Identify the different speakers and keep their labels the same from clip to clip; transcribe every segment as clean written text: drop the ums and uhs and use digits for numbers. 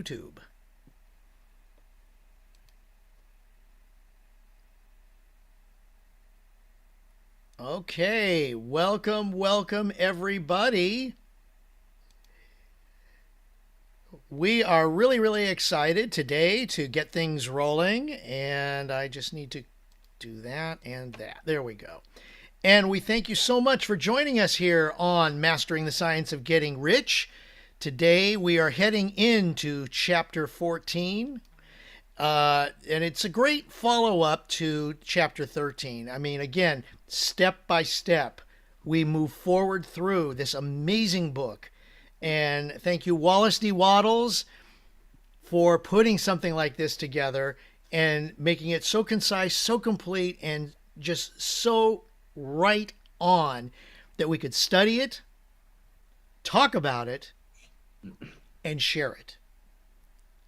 Speaker 1: YouTube. Okay, welcome everybody. We are really excited today to get things rolling, and I just need to do that and that. There we go. And we thank you so much for joining us here on Mastering the Science of Getting Rich. Today we are heading into chapter 14. And it's a great follow-up to chapter 13. I mean, again, step by step, we move forward through this amazing book. And thank you, Wallace D. Waddles, for putting something like this together and making it so concise, so complete, and just so right on that we could study it, talk about it, and share it.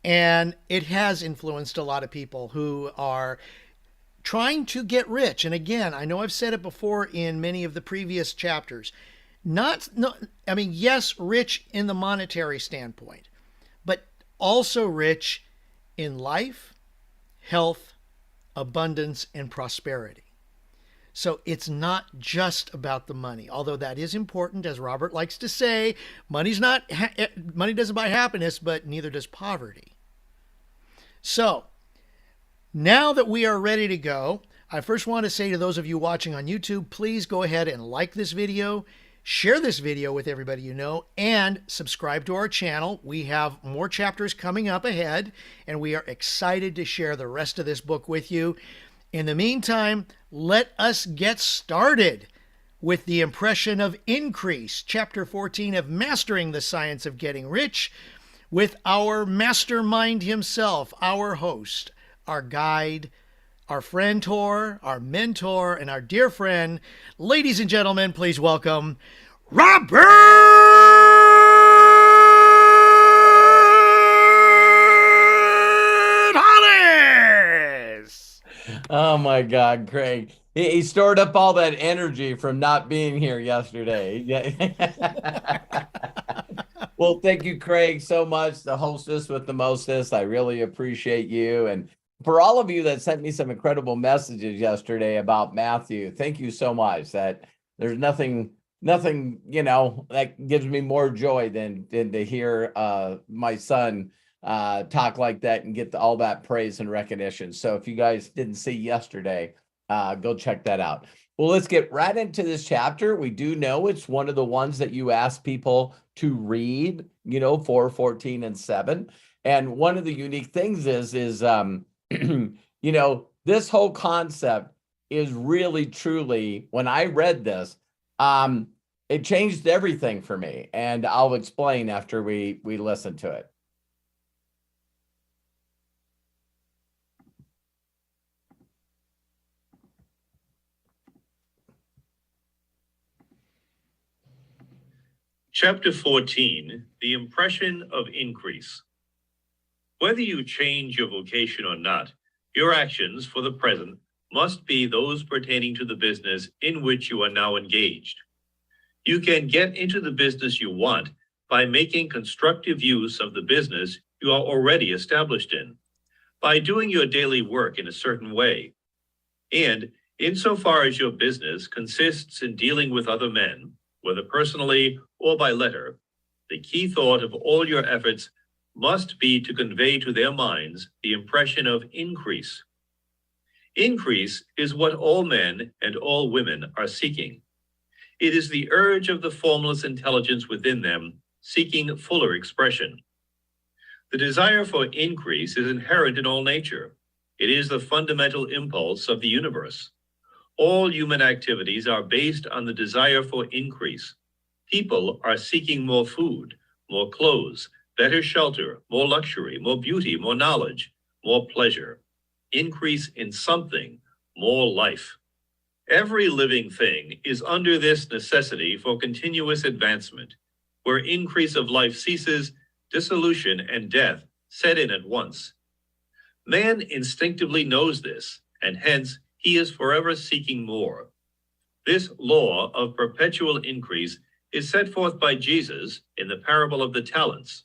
Speaker 1: And it has influenced a lot of people who are trying to get rich. And again, I know I've said it before in many of the previous chapters. Yes, rich in the monetary standpoint, but also rich in life, health, abundance, and prosperity. So it's not just about the money, although that is important, as Robert likes to say. Money doesn't buy happiness, but neither does poverty. So now that we are ready to go, I first want to say to those of you watching on YouTube, please go ahead and like this video, share this video with everybody you know, and subscribe to our channel. We have more chapters coming up ahead, and we are excited to share the rest of this book with you. In the meantime, let us get started with the impression of increase, chapter 14 of Mastering the Science of Getting Rich, with our mastermind himself, our host, our guide, our friend-tor, our mentor, and our dear friend. Ladies and gentlemen, please welcome Robert Hollis!
Speaker 2: Oh my God, Craig. He stored up all that energy from not being here yesterday. Yeah. Well, thank you, Craig, so much. The hostess with the mostest. I really appreciate you. And for all of you that sent me some incredible messages yesterday about Matthew, thank you so much. That there's nothing, that gives me more joy than to hear my son talk like that and get all that praise and recognition. So if you guys didn't see yesterday, go check that out. Well, let's get right into this chapter. We do know it's one of the ones that you ask people to read, 4, 14, and 7. And one of the unique things is this whole concept is really, truly, when I read this, it changed everything for me. And I'll explain after we listen to it.
Speaker 3: Chapter 14, The Impression of Increase. Whether you change your vocation or not, your actions for the present must be those pertaining to the business in which you are now engaged. You can get into the business you want by making constructive use of the business you are already established in, by doing your daily work in a certain way. And insofar as your business consists in dealing with other men, whether personally or by letter, the key thought of all your efforts must be to convey to their minds the impression of increase. Increase is what all men and all women are seeking. It is the urge of the formless intelligence within them seeking fuller expression. The desire for increase is inherent in all nature. It is the fundamental impulse of the universe. All human activities are based on the desire for increase. People are seeking more food, more clothes, better shelter, more luxury, more beauty, more knowledge, more pleasure. Increase in something, more life. Every living thing is under this necessity for continuous advancement. Where increase of life ceases, dissolution and death set in at once. Man instinctively knows this, and hence he is forever seeking more. This law of perpetual increase is set forth by Jesus in the parable of the talents.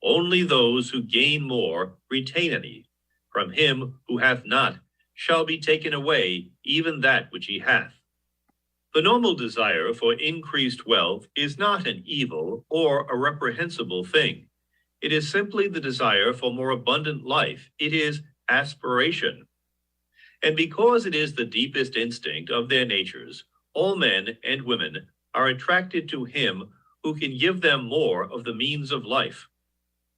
Speaker 3: Only those who gain more retain any. From him who hath not shall be taken away even that which he hath. The normal desire for increased wealth is not an evil or a reprehensible thing. It is simply the desire for more abundant life. It is aspiration. And because it is the deepest instinct of their natures, all men and women are attracted to him who can give them more of the means of life.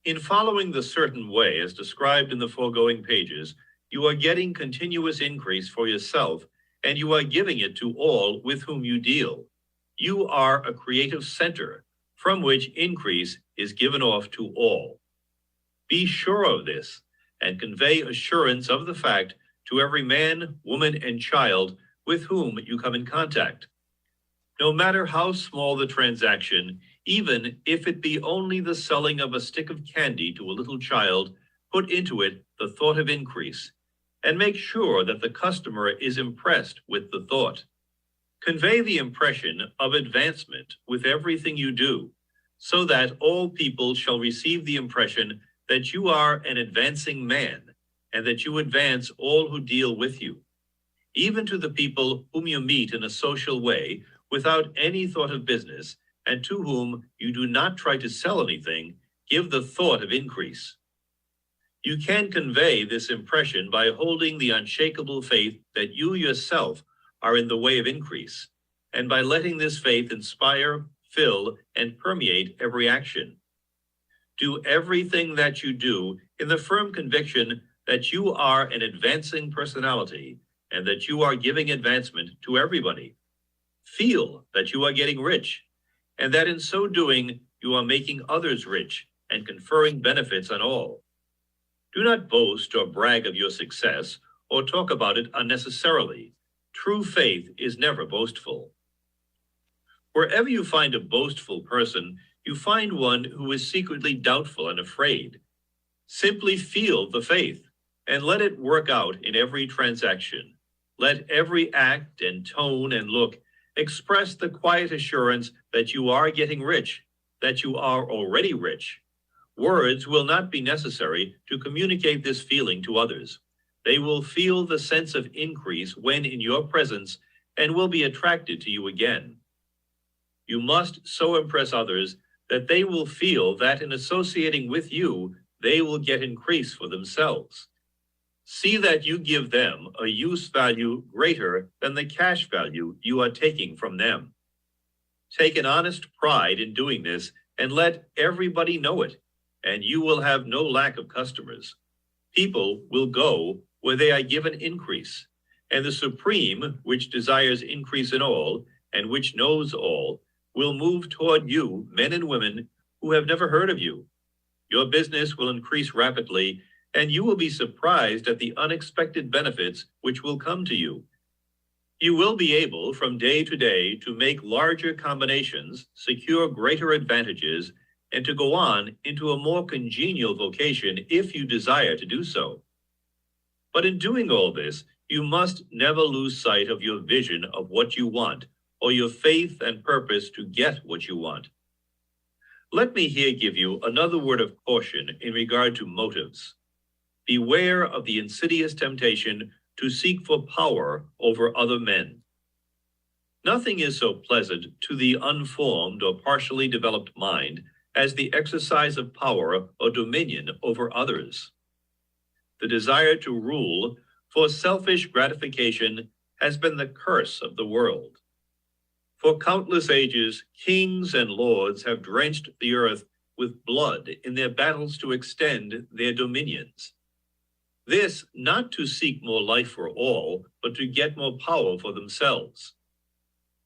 Speaker 3: In following the certain way as described in the foregoing pages, you are getting continuous increase for yourself, and you are giving it to all with whom you deal. You are a creative center from which increase is given off to all. Be sure of this and convey assurance of the fact to every man, woman, and child with whom you come in contact. No matter how small the transaction, even if it be only the selling of a stick of candy to a little child, put into it the thought of increase, and make sure that the customer is impressed with the thought. Convey the impression of advancement with everything you do, so that all people shall receive the impression that you are an advancing man, and that you advance all who deal with you. Even to the people whom you meet in a social way, without any thought of business, and to whom you do not try to sell anything, give the thought of increase. You can convey this impression by holding the unshakable faith that you yourself are in the way of increase, and by letting this faith inspire, fill, and permeate every action. Do everything that you do in the firm conviction that you are an advancing personality and that you are giving advancement to everybody. Feel that you are getting rich, and that in so doing you are making others rich and conferring benefits on all. Do not boast or brag of your success or talk about it unnecessarily. True faith is never boastful. Wherever you find a boastful person, you find one who is secretly doubtful and afraid. Simply feel the faith and let it work out in every transaction. Let every act and tone and look express the quiet assurance that you are getting rich, that you are already rich. Words will not be necessary to communicate this feeling to others. They will feel the sense of increase when in your presence and will be attracted to you again. You must so impress others that they will feel that in associating with you, they will get increase for themselves. See that you give them a use value greater than the cash value you are taking from them. Take an honest pride in doing this and let everybody know it, and you will have no lack of customers. People will go where they are given increase, and the Supreme, which desires increase in all, and which knows all, will move toward you, men and women who have never heard of you. Your business will increase rapidly, and you will be surprised at the unexpected benefits which will come to you. You will be able from day to day to make larger combinations, secure greater advantages, and to go on into a more congenial vocation if you desire to do so. But in doing all this, you must never lose sight of your vision of what you want, or your faith and purpose to get what you want. Let me here give you another word of caution in regard to motives. Beware of the insidious temptation to seek for power over other men. Nothing is so pleasant to the unformed or partially developed mind as the exercise of power or dominion over others. The desire to rule for selfish gratification has been the curse of the world. For countless ages, kings and lords have drenched the earth with blood in their battles to extend their dominions. This not to seek more life for all, but to get more power for themselves.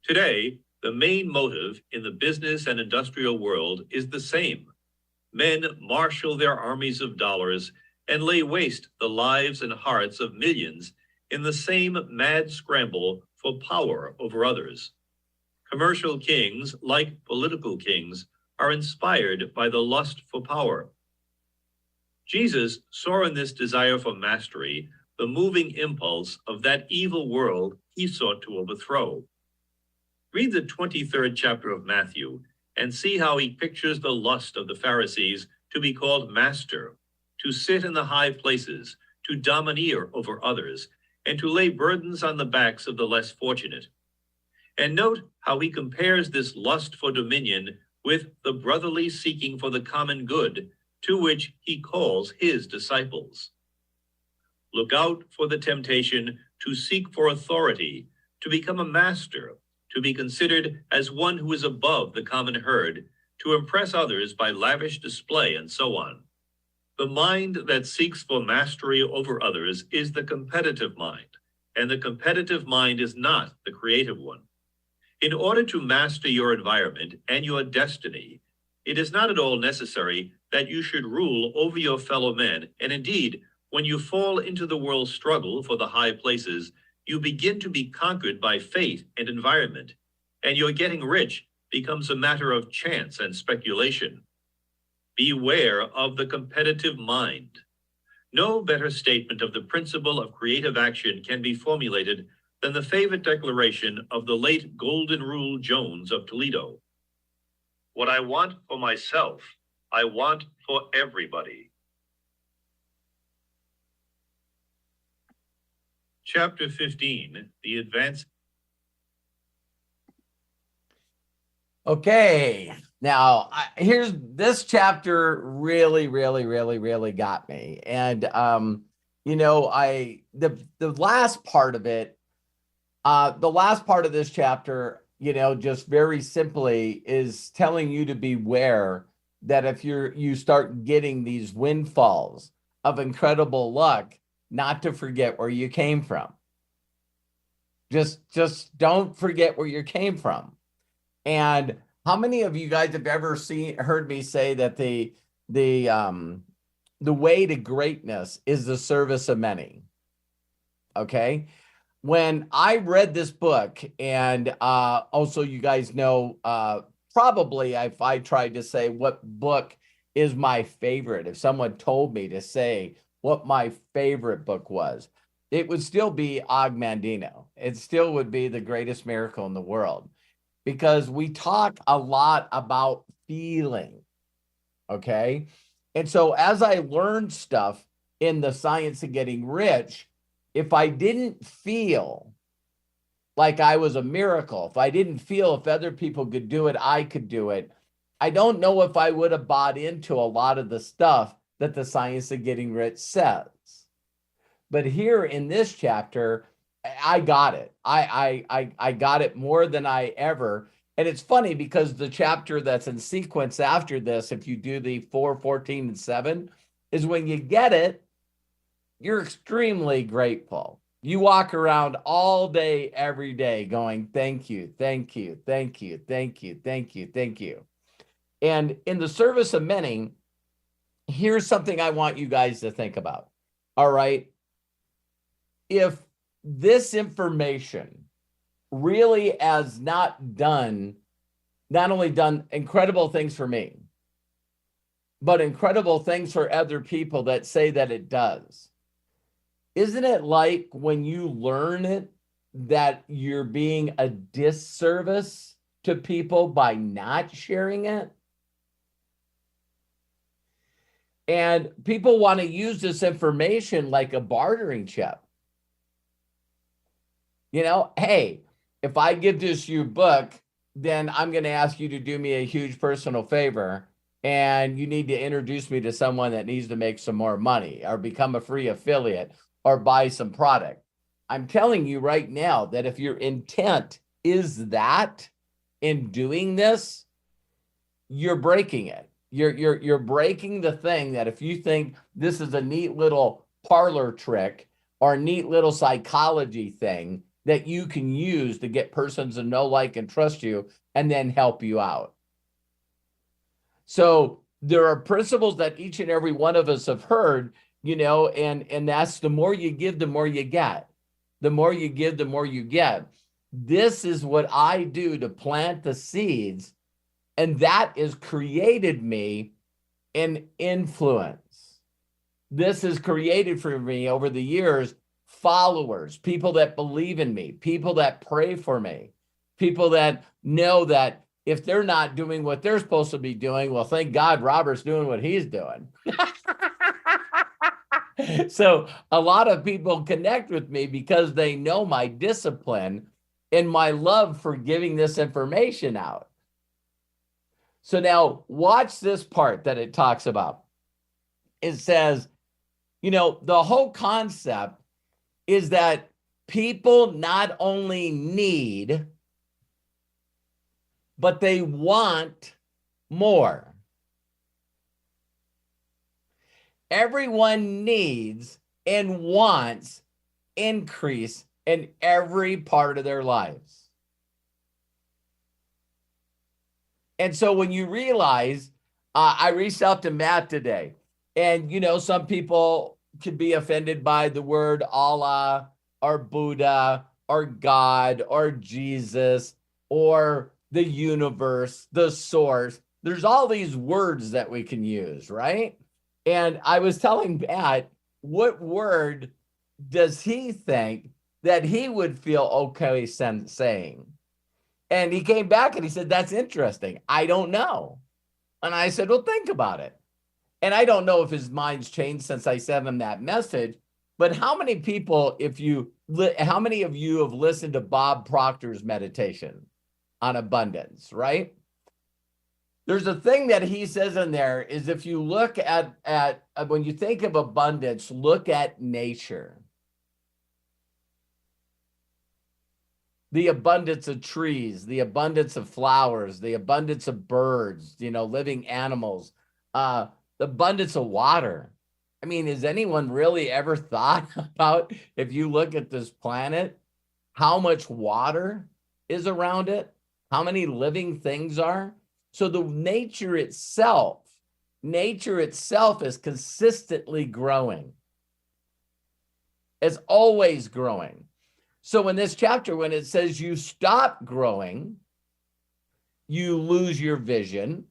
Speaker 3: Today, the main motive in the business and industrial world is the same. Men marshal their armies of dollars and lay waste the lives and hearts of millions in the same mad scramble for power over others. Commercial kings, like political kings, are inspired by the lust for power. Jesus saw in this desire for mastery the moving impulse of that evil world he sought to overthrow. Read the 23rd chapter of Matthew and see how he pictures the lust of the Pharisees to be called master, to sit in the high places, to domineer over others, and to lay burdens on the backs of the less fortunate. And note how he compares this lust for dominion with the brotherly seeking for the common good, to which he calls his disciples. Look out for the temptation to seek for authority, to become a master, to be considered as one who is above the common herd, to impress others by lavish display, and so on. The mind that seeks for mastery over others is the competitive mind, and the competitive mind is not the creative one. In order to master your environment and your destiny, it is not at all necessary that you should rule over your fellow men, and indeed, when you fall into the world's struggle for the high places, you begin to be conquered by fate and environment, and your getting rich becomes a matter of chance and speculation. Beware of the competitive mind. No better statement of the principle of creative action can be formulated than the favorite declaration of the late Golden Rule Jones of Toledo. What I want for myself, I want for everybody. Chapter 15, The Advance.
Speaker 2: Okay, now here's this chapter really got me. And you know, the last part of it, the last part of this chapter, you know, just very simply is telling you to beware that if you start getting these windfalls of incredible luck, not to forget where you came from. Just don't forget where you came from. And how many of you guys have ever heard me say that the way to greatness is the service of many? Okay. When I read this book, and also you guys know, probably if I tried to say what book is my favorite, if someone told me to say what my favorite book was, it would still be Og Mandino. It still would be The Greatest Miracle in the World, because we talk a lot about feeling, okay? And so as I learned stuff in The Science of Getting Rich, if I didn't feel like I was a miracle, if I didn't feel if other people could do it, I could do it, I don't know if I would have bought into a lot of the stuff that The Science of Getting Rich says. But here in this chapter, I got it. I got it more than I ever. And it's funny because the chapter that's in sequence after this, if you do the 4, 14, and 7, is when you get it, you're extremely grateful. You walk around all day, every day going, thank you, thank you, thank you, thank you, thank you, thank you. And in the service of many, here's something I want you guys to think about. All right. If this information really has not only done incredible things for me, but incredible things for other people that say that it does, isn't it like when you learn it that you're being a disservice to people by not sharing it? And people want to use this information like a bartering chip. You know, hey, if I give this you book, then I'm going to ask you to do me a huge personal favor, and you need to introduce me to someone that needs to make some more money, or become a free affiliate, or buy some product. I'm telling you right now that if your intent is that in doing this, you're breaking it. You're breaking the thing that if you think this is a neat little parlor trick or a neat little psychology thing that you can use to get persons to know, like, and trust you, and then help you out. So there are principles that each and every one of us have heard, you know, and that's the more you give, the more you get. The more you give, the more you get. This is what I do to plant the seeds, and that has created me an influence. This has created for me over the years followers, people that believe in me, people that pray for me, people that know that if they're not doing what they're supposed to be doing, well, thank God Robert's doing what he's doing. So a lot of people connect with me because they know my discipline and my love for giving this information out. So now watch this part that it talks about. It says, the whole concept is that people not only need, but they want more. Everyone needs and wants increase in every part of their lives. And so when you realize, I reached out to Matt today, and some people could be offended by the word Allah or Buddha or God or Jesus or the universe, the source. There's all these words that we can use, right? And I was telling Matt, what word does he think that he would feel okay saying? And he came back and he said, that's interesting. I don't know. And I said, well, think about it. And I don't know if his mind's changed since I sent him that message, but how many people, how many of you have listened to Bob Proctor's meditation on abundance, right? There's a thing that he says in there is if you look at when you think of abundance, look at nature. The abundance of trees, the abundance of flowers, the abundance of birds, living animals, the abundance of water. I mean, has anyone really ever thought about, if you look at this planet, how much water is around it? How many living things are? So the nature itself is consistently growing. It's always growing. So in this chapter, when it says you stop growing, you lose your vision,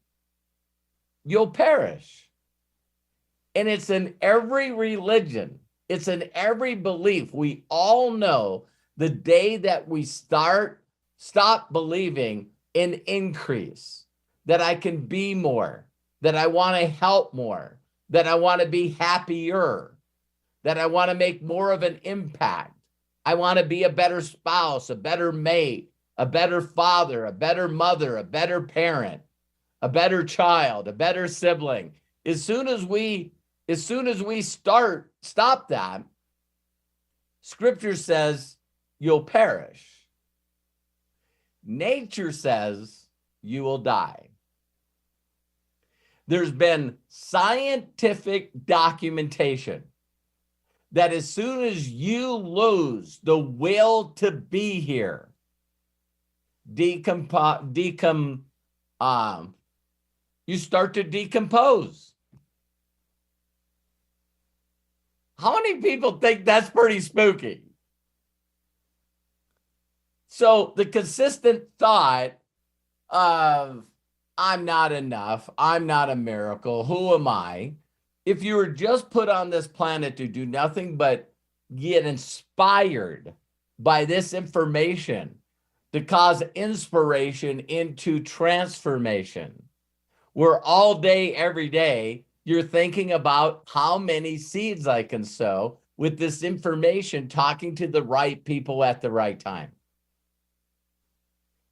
Speaker 2: you'll perish. And it's in every religion. It's in every belief. We all know the day that we stop believing in increase, that I can be more, that I want to help more, that I want to be happier, that I want to make more of an impact. I want to be a better spouse, a better mate, a better father, a better mother, a better parent, a better child, a better sibling. As soon as we stop that, Scripture says you'll perish. Nature says you will die. There's been scientific documentation that as soon as you lose the will to be here, you start to decompose. How many people think that's pretty spooky? So the consistent thought of, I'm not enough, I'm not a miracle, who am I? If you were just put on this planet to do nothing but get inspired by this information to cause inspiration into transformation, where all day, every day, you're thinking about how many seeds I can sow with this information, talking to the right people at the right time.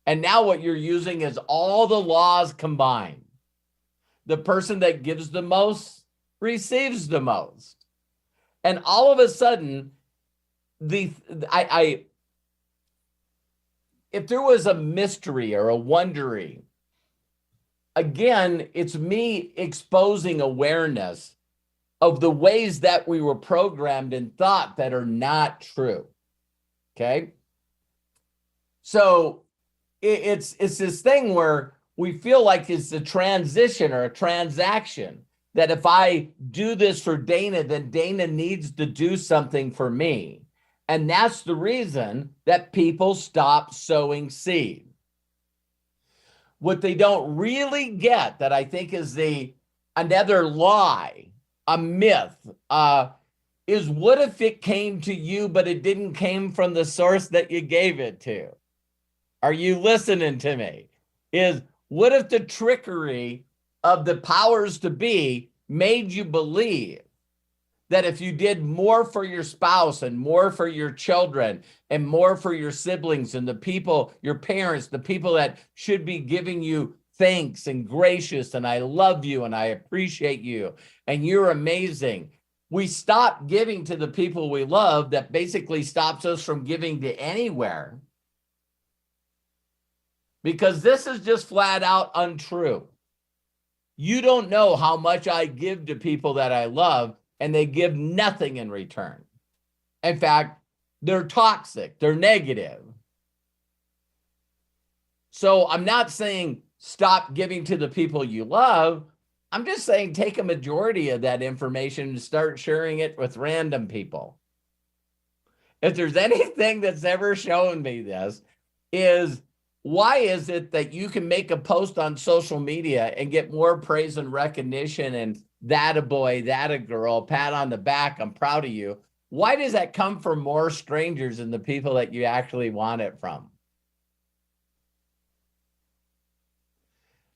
Speaker 2: And now what you're using is all the laws combined. The person that gives the most receives the most. And all of a sudden, if there was a mystery or a wondery, again, it's me exposing awareness of the ways that we were programmed and thought that are not true. Okay? So it's this thing where we feel like it's a transition or a transaction, that if I do this for Dana, then Dana needs to do something for me. And that's the reason that people stop sowing seed. What they don't really get, that I think is another lie, a myth, is what if it came to you, but it didn't came from the source that you gave it to? Are you listening to me? is what if the trickery of the powers to be made you believe that if you did more for your spouse and more for your children and more for your siblings and the people, your parents, the people that should be giving you thanks and gracious and I love you and I appreciate you and you're amazing, we stop giving to the people we love, that basically stops us from giving to anywhere. Because this is just flat out untrue. You don't know how much I give to people that I love, and they give nothing in return. In fact, they're toxic, they're negative. So I'm not saying stop giving to the people you love. I'm just saying take a majority of that information and start sharing it with random people. If there's anything that's ever shown me this, is why is it that you can make a post on social media and get more praise and recognition and that a boy, that a girl, pat on the back, I'm proud of you? Why does that come from more strangers than the people that you actually want it from?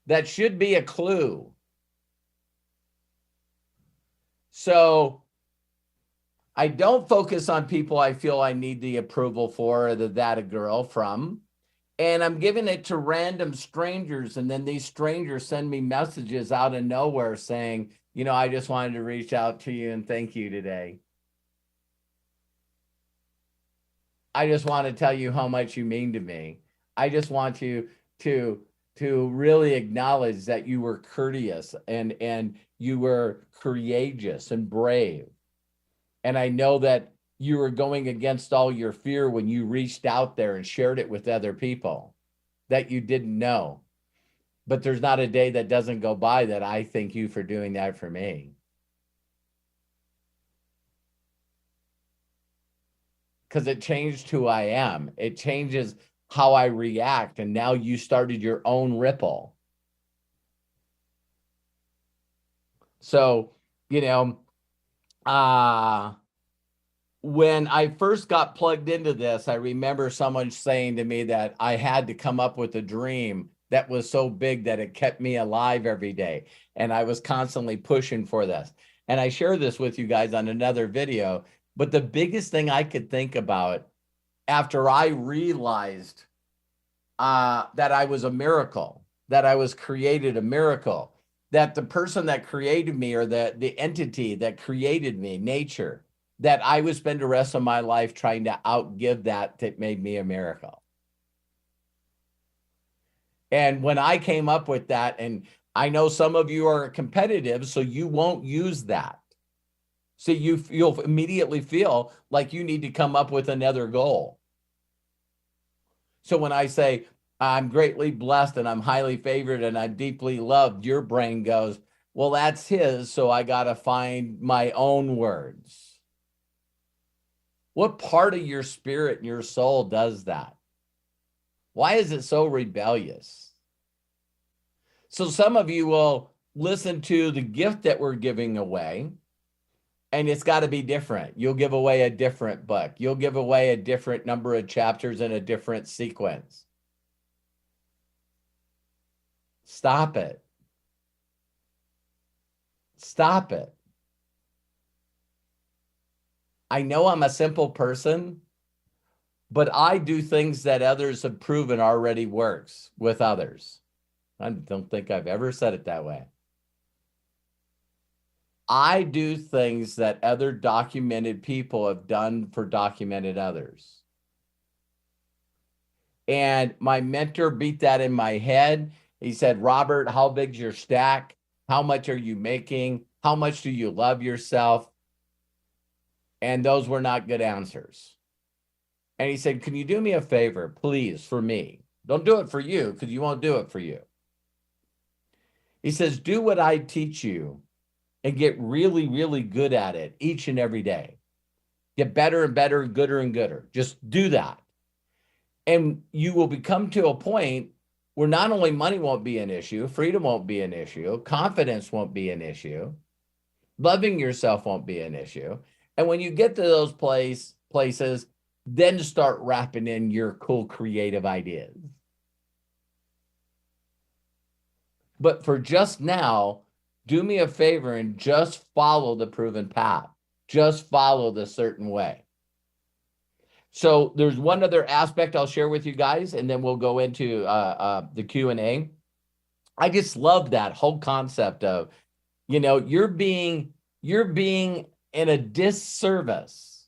Speaker 2: That should be a clue. So I don't focus on people I feel I need the approval for or the that a girl from. And I'm giving it to random strangers. And then these strangers send me messages out of nowhere saying, you know, I just wanted to reach out to you and thank you today. I just want to tell you how much you mean to me. I just want you to really acknowledge that you were courteous and you were courageous and brave. And I know that you were going against all your fear when you reached out there and shared it with other people that you didn't know. But there's not a day that doesn't go by that I thank you for doing that for me. Because it changed who I am. It changes how I react. And now you started your own ripple. So, you know, when I first got plugged into this, I remember someone saying to me that I had to come up with a dream that was so big that it kept me alive every day. And I was constantly pushing for this. And I share this with you guys on another video. But the biggest thing I could think about after I realized that I was a miracle, that I was created a miracle, that the person that created me or the entity that created me, nature, that I would spend the rest of my life trying to outgive that made me a miracle. And when I came up with that, and I know some of you are competitive, so you won't use that. So you'll immediately feel like you need to come up with another goal. So when I say, I'm greatly blessed and I'm highly favored and I'm deeply loved, your brain goes, well, that's his, so I got to find my own words. What part of your spirit and your soul does that? Why is it so rebellious? So some of you will listen to the gift that we're giving away, and it's got to be different. You'll give away a different book. You'll give away a different number of chapters in a different sequence. Stop it. Stop it. I know I'm a simple person, but I do things that others have proven already works with others. I don't think I've ever said it that way. I do things that other documented people have done for documented others. And my mentor beat that in my head. He said, Robert, how big's your stack? How much are you making? How much do you love yourself? And those were not good answers. And he said, can you do me a favor, please, for me? Don't do it for you, because you won't do it for you. He says, do what I teach you and get really, really good at it each and every day. Get better and better, gooder and gooder. Just do that. And you will become to a point where not only money won't be an issue, freedom won't be an issue, confidence won't be an issue, loving yourself won't be an issue. And when you get to those places, then start wrapping in your cool creative ideas. But for just now, do me a favor and just follow the proven path. Just follow the certain way. So there's one other aspect I'll share with you guys, and then we'll go into the Q&A. I just love that whole concept of, you're being in a disservice,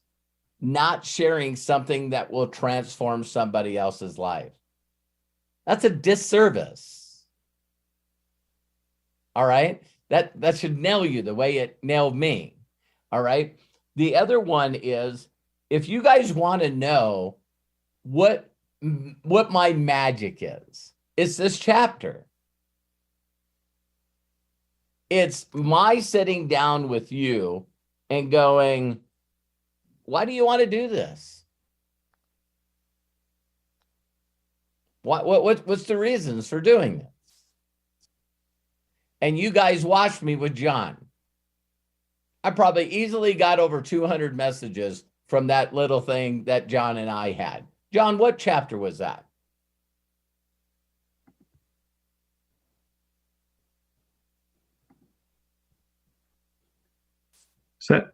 Speaker 2: not sharing something that will transform somebody else's life. That's a disservice. All right? That should nail you the way it nailed me. All right? The other one is, if you guys want to know what my magic is, it's this chapter. It's my sitting down with you and going, why do you want to do this? What's the reasons for doing this? And you guys watched me with John. I probably easily got over 200 messages from that little thing that John and I had. John, what chapter was that?
Speaker 4: So,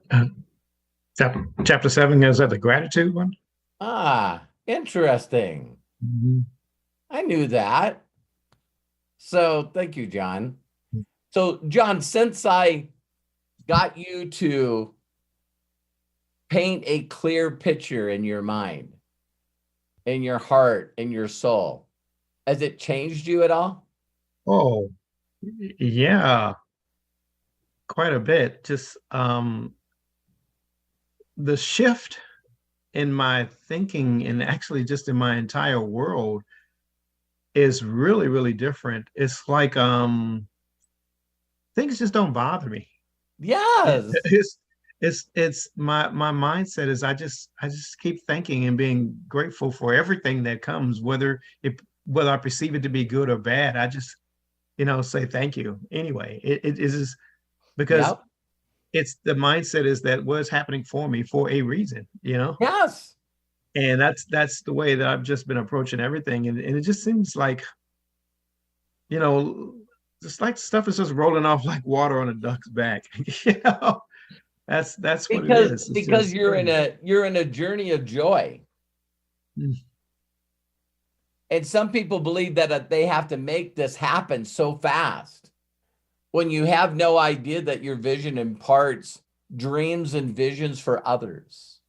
Speaker 4: chapter 7, is that the gratitude one?
Speaker 2: Ah, interesting.
Speaker 4: Mm-hmm.
Speaker 2: I knew that. So thank you, John. So John, since I got you to paint a clear picture in your mind, in your heart, in your soul, has it changed you at all?
Speaker 4: Oh, yeah, quite a bit. Just the shift in my thinking and actually just in my entire world is really, really different. It's like things just don't bother me.
Speaker 2: Yes.
Speaker 4: It's my mindset is I just keep thanking and being grateful for everything that comes, whether I perceive it to be good or bad. I just, say thank you anyway. It is because
Speaker 2: Yep.
Speaker 4: it's the mindset is that what's happening for me for a reason,
Speaker 2: Yes.
Speaker 4: and that's the way that I've just been approaching everything. And it just seems like, just like stuff is just rolling off like water on a duck's back. That's what it is. It's
Speaker 2: Because
Speaker 4: just
Speaker 2: you're in a journey of joy.
Speaker 4: Mm.
Speaker 2: And some people believe that they have to make this happen so fast, when you have no idea that your vision imparts dreams and visions for others.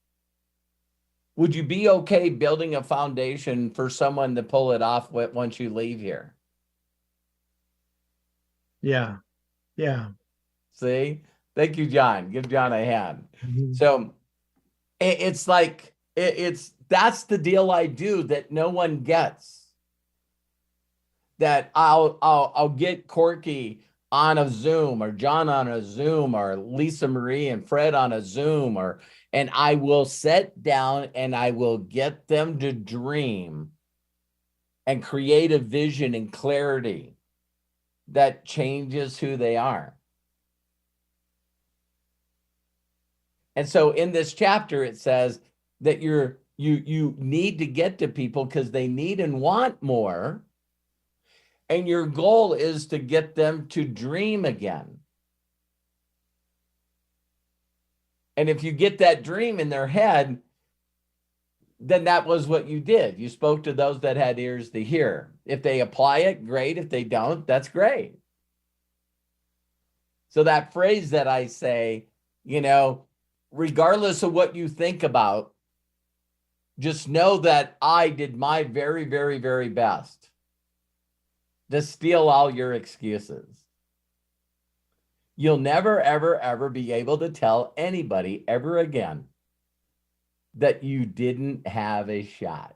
Speaker 2: Would you be okay building a foundation for someone to pull it off once you leave here?
Speaker 4: Yeah.
Speaker 2: See? Thank you, John. Give John a hand.
Speaker 4: Mhm.
Speaker 2: So it's like, that's the deal I do that no one gets. That I'll get Corky on a Zoom, or John on a Zoom, or Lisa Marie and Fred on a Zoom, and I will sit down and I will get them to dream and create a vision and clarity that changes who they are. And so in this chapter, it says that you need to get to people because they need and want more. And your goal is to get them to dream again. And if you get that dream in their head, then that was what you did. You spoke to those that had ears to hear. If they apply it, great. If they don't, that's great. So that phrase that I say, regardless of what you think about, just know that I did my very, very, very best to steal all your excuses. You'll never, ever, ever be able to tell anybody ever again that you didn't have a shot.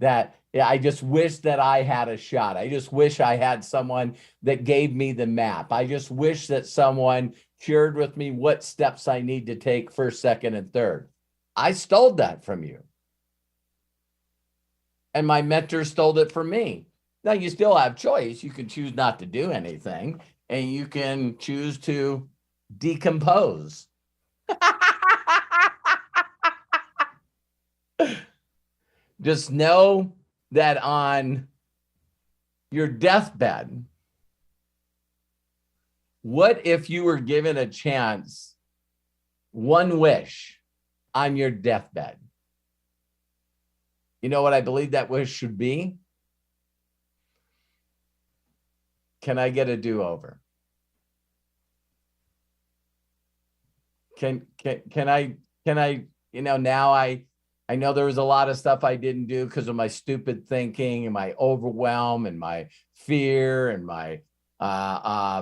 Speaker 2: That I just wish that I had a shot. I just wish I had someone that gave me the map. I just wish that someone shared with me what steps I need to take first, second, and third. I stole that from you. And my mentor stole it from me. Now, you still have choice. You can choose not to do anything, and you can choose to decompose. Just know that on your deathbed, What if you were given a chance, one wish on your deathbed? You know what I believe that wish should be? Can I get a do-over? Can I, now I know there was a lot of stuff I didn't do because of my stupid thinking and my overwhelm and my fear and my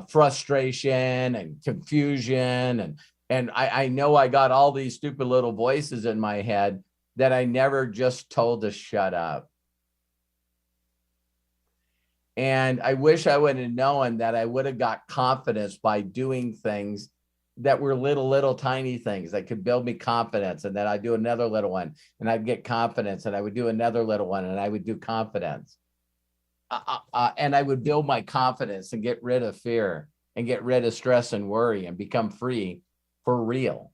Speaker 2: frustration and confusion. And I know I got all these stupid little voices in my head that I never just told to shut up. And I wish I would have known that I would have got confidence by doing things that were little tiny things that could build me confidence, and then I'd do another little one and I'd get confidence, and I would do another little one and I would do confidence. And I would build my confidence and get rid of fear and get rid of stress and worry and become free for real.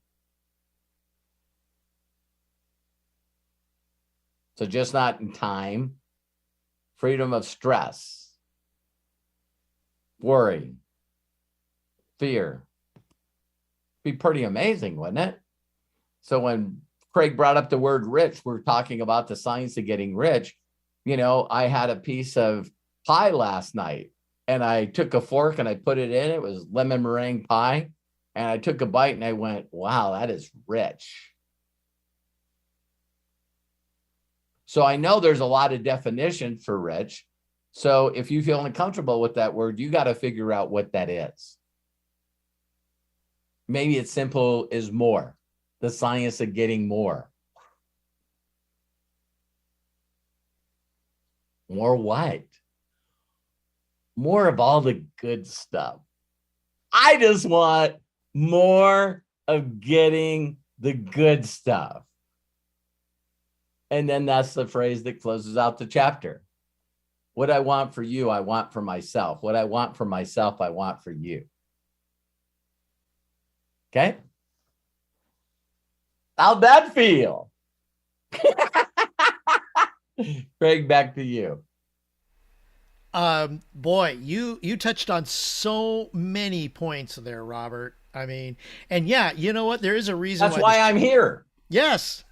Speaker 2: So just not in time, freedom of stress, worry, fear. Be pretty amazing, wouldn't it? So when Craig brought up the word rich, we're talking about the science of getting rich. I had a piece of pie last night, and I took a fork and I put it in. It was lemon meringue pie. And I took a bite and I went, wow, that is rich. So I know there's a lot of definition for rich. So if you feel uncomfortable with that word, you got to figure out what that is. Maybe it's simple as more, the science of getting more. More what? More of all the good stuff. I just want more of getting the good stuff. And then that's the phrase that closes out the chapter. What I want for you, I want for myself. What I want for myself, I want for you. Okay? How'd that feel? Craig, back to you.
Speaker 1: Boy, you touched on so many points there, Robert. I mean, and yeah, you know what? There is a reason.
Speaker 2: That's why I'm here.
Speaker 1: Yes.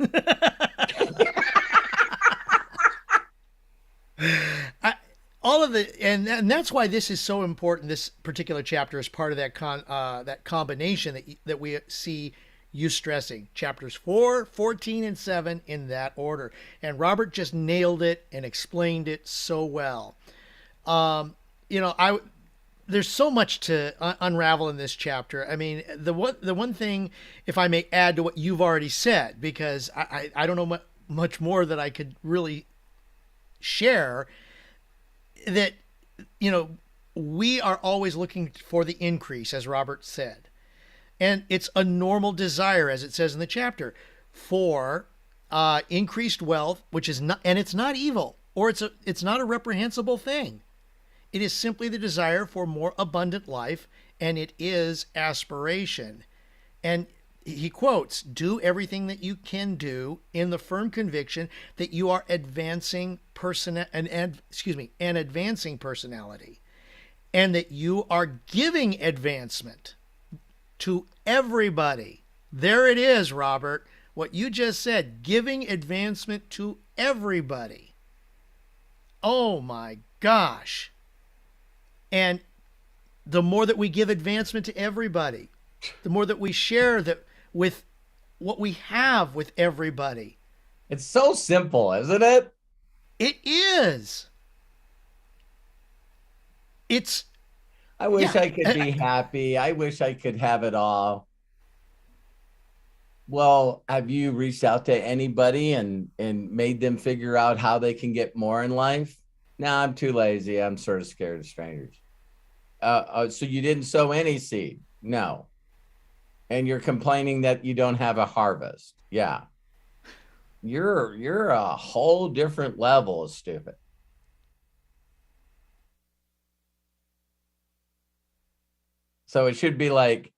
Speaker 1: All of the, and that's why this is so important. This particular chapter is part of that combination that we see you stressing. Chapters 4, 14, and 7 in that order. And Robert just nailed it and explained it so well. There's so much to unravel in this chapter. I mean, the one thing, if I may add to what you've already said, because I don't know much more that I could really share, that, we are always looking for the increase, as Robert said. And it's a normal desire, as it says in the chapter, for increased wealth, which is not, and it's not evil, or it's not a reprehensible thing. It is simply the desire for more abundant life, and it is aspiration. And he quotes, do everything that you can do in the firm conviction that you are advancing advancing personality, and that you are giving advancement to everybody. There it is, Robert. What you just said, giving advancement to everybody. Oh my gosh. And the more that we give advancement to everybody, the more that we share that with what we have with everybody.
Speaker 2: It's so simple, isn't it?
Speaker 1: It is.
Speaker 2: I wish I could be happy. I wish I could have it all. Well, have you reached out to anybody and made them figure out how they can get more in life? No, I'm too lazy. I'm sort of scared of strangers. So you didn't sow any seed? No. And you're complaining that you don't have a harvest? Yeah. You're a whole different level of stupid. So it should be like,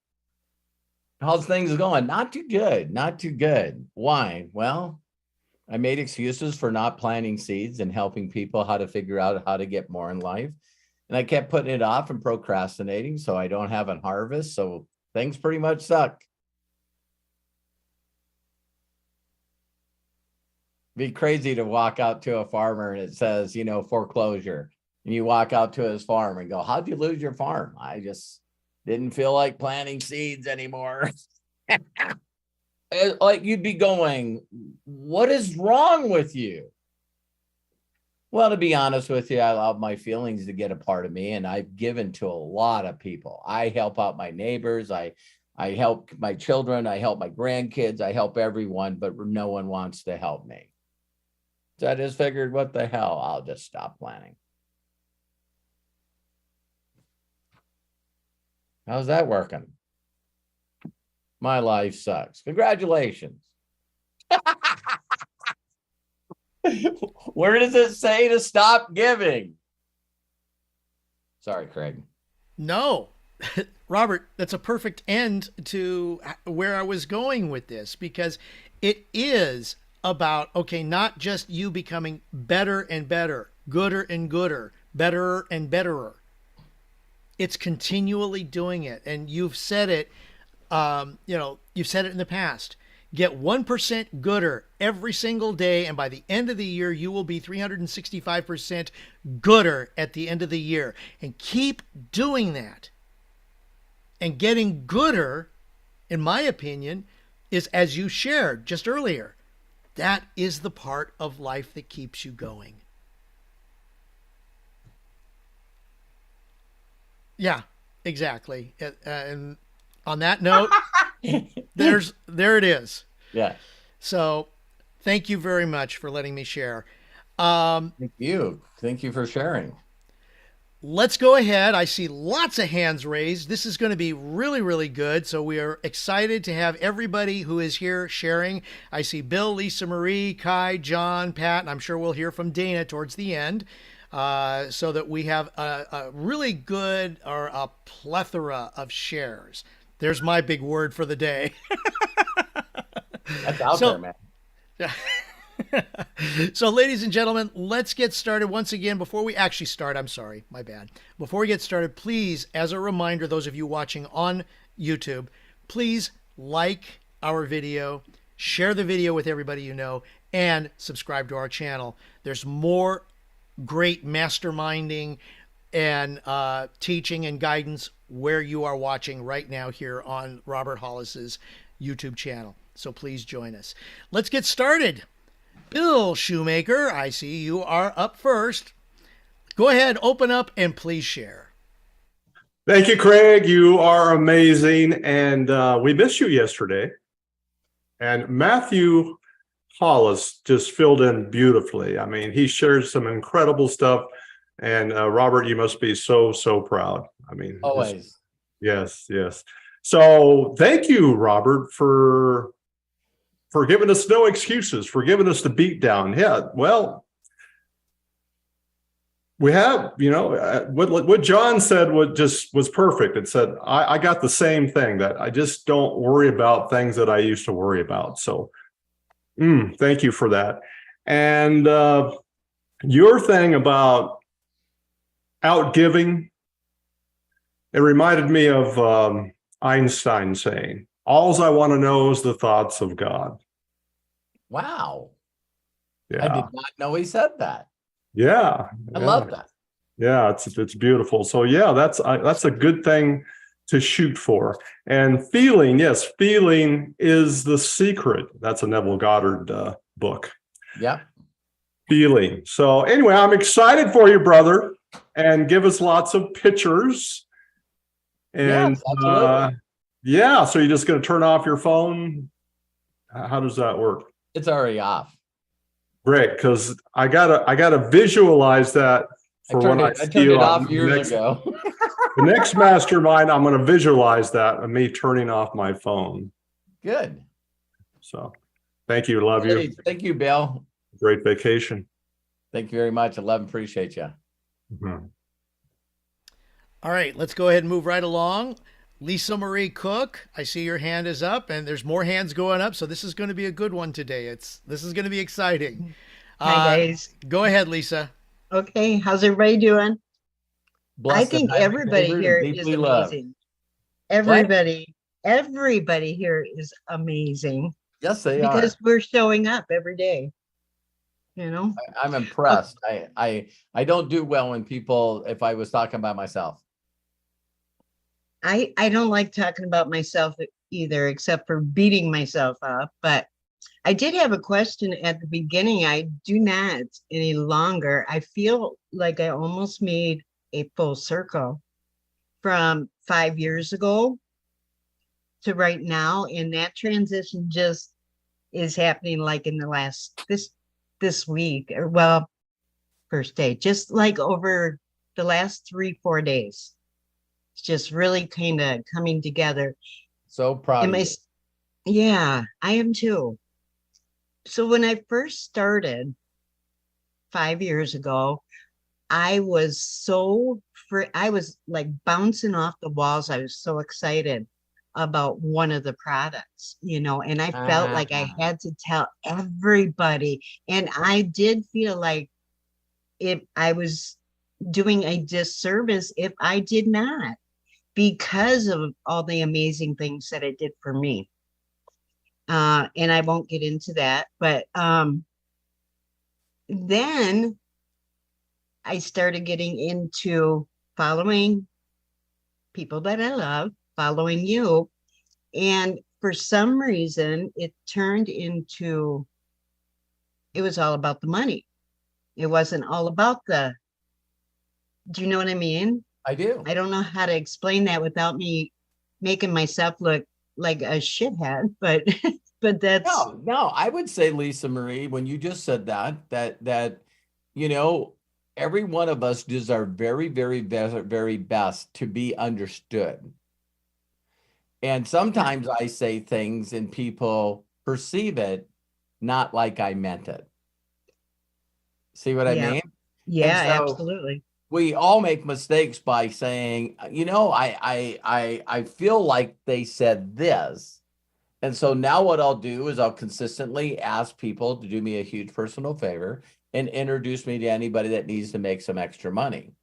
Speaker 2: how's things going? Not too good. Not too good. Why? Well, I made excuses for not planting seeds and helping people how to figure out how to get more in life. and I kept putting it off and procrastinating, so I don't have a harvest. So things pretty much suck. Be crazy to walk out to a farmer and it says, foreclosure. And you walk out to his farm and go, how'd you lose your farm? I just didn't feel like planting seeds anymore. Like you'd be going, what is wrong with you? Well, to be honest with you, I allow my feelings to get a part of me, and I've given to a lot of people. I help out my neighbors. I help my children. I help my grandkids. I help everyone, but no one wants to help me. So I just figured, what the hell? I'll just stop planning. How's that working? My life sucks. Congratulations. Where does it say to stop giving? Sorry, Craig.
Speaker 1: No, Robert, that's a perfect end to where I was going with this, because it is about, okay, not just you becoming better and better, gooder and gooder, betterer and betterer. It's continually doing it. And you've said it, you've said it in the past. Get 1% gooder every single day, and by the end of the year, you will be 365% gooder at the end of the year. And keep doing that. And getting gooder, in my opinion, is, as you shared just earlier, that is the part of life that keeps you going. Yeah, exactly. And on that note, there it is.
Speaker 2: Yeah.
Speaker 1: So thank you very much for letting me share.
Speaker 2: Thank you. Thank you for sharing.
Speaker 1: Let's go ahead. I see lots of hands raised. This is going to be really, really good. So we are excited to have everybody who is here sharing. I see Bill, Lisa Marie, Kai, John, Pat, and I'm sure we'll hear from Dana towards the end. So that we have a really good, or a plethora of shares. There's my big word for the day.
Speaker 2: That's out there, man.
Speaker 1: So, ladies and gentlemen, let's get started. Once again, before we actually start, I'm sorry, my bad. Before we get started, please, as a reminder, those of you watching on YouTube, please like our video, share the video with everybody you know, and subscribe to our channel. There's more great masterminding and teaching and guidance where you are watching right now here on Robert Hollis's YouTube channel. So please join us. Let's get started. Bill Shoemaker, I see you are up first. Go ahead, open up, and please share.
Speaker 5: Thank you, Craig. You are amazing. And we missed you yesterday. And Matthew Hollis just filled in beautifully. I mean, he shared some incredible stuff. And Robert, you must be so, so proud. I mean,
Speaker 2: Always.
Speaker 5: Yes. So thank you, Robert, for giving us no excuses, for giving us the beat down. Yeah, well, we have, what John said was perfect. It said, I got the same thing, that I just don't worry about things that I used to worry about. So thank you for that. And your thing about outgiving, it reminded me of Einstein saying, "All I want to know is the thoughts of God."
Speaker 2: Wow.
Speaker 5: Yeah.
Speaker 2: I did not know he said that.
Speaker 5: Yeah.
Speaker 2: I love that.
Speaker 5: Yeah, it's beautiful. So yeah, that's a good thing to shoot for. And feeling, yes, feeling is the secret. That's a Neville Goddard book.
Speaker 2: Yeah.
Speaker 5: Feeling. So anyway, I'm excited for you, brother, and give us lots of pictures. And
Speaker 2: yes, absolutely.
Speaker 5: Yeah, so you're just going to turn off your phone? How does that work?
Speaker 2: It's already off.
Speaker 5: Great, because I gotta visualize that for when I
Speaker 2: turned it off years ago.
Speaker 5: The next mastermind, I'm going to visualize that of me turning off my phone.
Speaker 2: Good.
Speaker 5: So, thank you, love you.
Speaker 2: Thank you, Bill.
Speaker 5: Great vacation.
Speaker 2: Thank you very much. I love and appreciate you.
Speaker 5: Mm-hmm.
Speaker 1: All right, let's go ahead and move right along. Lisa Marie Cook, I see your hand is up, and there's more hands going up, so this is going to be a good one today. This is going to be exciting.
Speaker 6: Hi, guys.
Speaker 1: Go ahead, Lisa.
Speaker 6: Okay, how's everybody doing?
Speaker 2: blessed and
Speaker 6: think
Speaker 2: highly
Speaker 6: everybody
Speaker 2: favored
Speaker 6: here
Speaker 2: and
Speaker 6: is
Speaker 2: deeply loved.
Speaker 6: amazing.
Speaker 2: What?
Speaker 6: Everybody here is amazing
Speaker 2: Yes, they
Speaker 6: because
Speaker 2: are.
Speaker 6: we're showing up every day, you know?
Speaker 2: I'm impressed. I don't do well when people, if I was talking about myself.
Speaker 6: I don't like talking about myself either, except for beating myself up. But I did have a question at the beginning. I do not any longer. I feel like I almost made a full circle from 5 years ago to right now. And that transition just is happening like in the last this week, or well, first day, just like over the last 3-4 days. It's just really kind of coming together.
Speaker 2: So proud
Speaker 6: Am
Speaker 2: of
Speaker 6: I?
Speaker 2: you.
Speaker 6: Yeah, I am too. So when I first started 5 years ago, I was I was like bouncing off the walls. I was so excited about one of the products, and I felt like I had to tell everybody. And I did feel like if I was doing a disservice if I did not, because of all the amazing things that it did for me. And I won't get into that, but then I started getting into following people that I love, following you. And for some reason, it was all about the money. It wasn't all about do you know what I mean?
Speaker 2: I do.
Speaker 6: I don't know how to explain that without me making myself look like a shithead, but that's
Speaker 2: No, I would say, Lisa Marie, when you just said that every one of us does our very, very best, very best to be understood. And sometimes I say things and people perceive it not like I meant it. See what I
Speaker 6: yeah,
Speaker 2: mean?
Speaker 6: yeah,
Speaker 2: And so
Speaker 6: absolutely.
Speaker 2: we all make mistakes by saying, I feel like they said this. And so now what I'll do is I'll consistently ask people to do me a huge personal favor and introduce me to anybody that needs to make some extra money.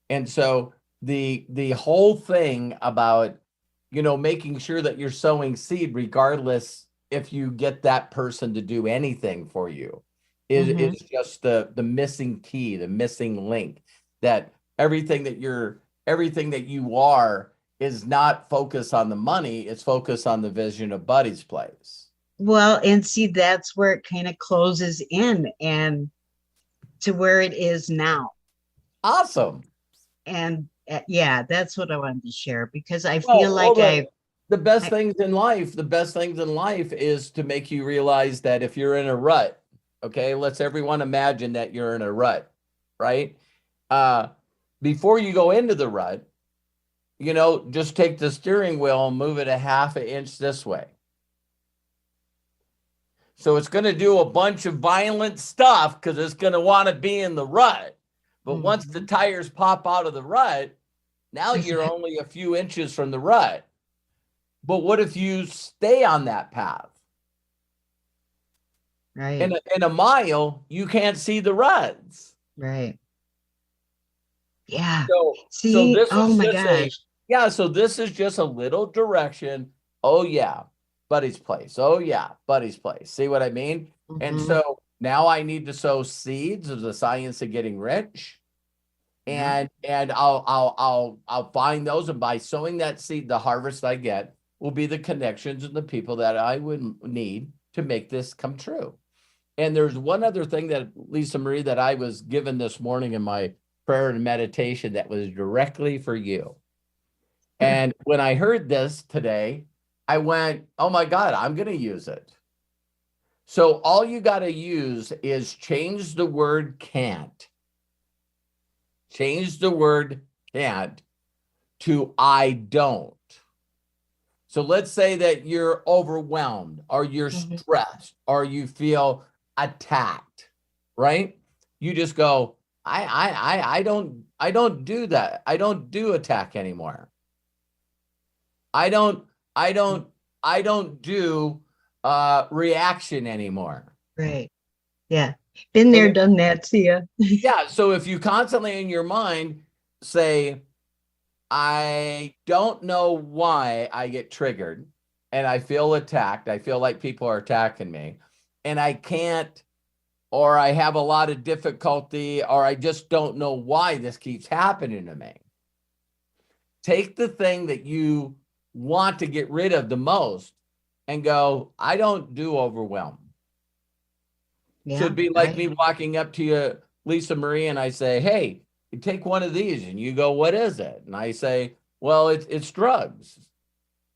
Speaker 2: And so the whole thing about, making sure that you're sowing seed, regardless if you get that person to do anything for you, is just the missing key, the missing link, that everything that you are is not focused on the money, it's focused on the vision of Buddy's Place.
Speaker 6: Well, and see, that's where it kind of closes in and to where it is now.
Speaker 2: Awesome.
Speaker 6: And yeah, that's what I wanted to share, because I feel like
Speaker 2: the best things in life is to make you realize that if you're in a rut, okay, let's everyone imagine that you're in a rut, right? Before you go into the rut, just take the steering wheel and move it a half an inch this way. So it's going to do a bunch of violent stuff because it's going to want to be in the rut. But once the tires pop out of the rut, now you're only a few inches from the rut. But what if you stay on that path?
Speaker 6: right,
Speaker 2: In a mile, you can't see the ruts.
Speaker 6: right. Yeah.
Speaker 2: So
Speaker 6: See,
Speaker 2: this
Speaker 6: oh
Speaker 2: is
Speaker 6: my
Speaker 2: just
Speaker 6: gosh.
Speaker 2: so this is just a little direction. Oh yeah, Buddy's Place. Oh yeah, Buddy's Place. See what I mean? And so now I need to sow seeds of the science of getting rich. And I'll find those, and by sowing that seed, the harvest I get will be the connections and the people that I would need to make this come true. And there's one other thing that, Lisa Marie, that I was given this morning in my prayer and meditation that was directly for you. And when I heard this today, I went, oh my God, I'm going to use it. So all you got to use is change the word can't. Change the word can't to I don't. So let's say that you're overwhelmed, or you're stressed, or you feel attacked, right? You just go, I don't do that. I don't do attack anymore. I don't do reaction anymore.
Speaker 6: Right. Yeah. Been there, done that. See ya.
Speaker 2: Yeah. So if you constantly in your mind, say, I don't know why I get triggered and I feel attacked. I feel like people are attacking me and I can't, or I have a lot of difficulty, or I just don't know why this keeps happening to me. Take the thing that you want to get rid of the most and go, I don't do overwhelm.
Speaker 6: Yeah,
Speaker 2: So it'd be like me walking up to you, Lisa Marie, and I say, hey, you take one of these, and you go, what is it? And I say, well, it's drugs.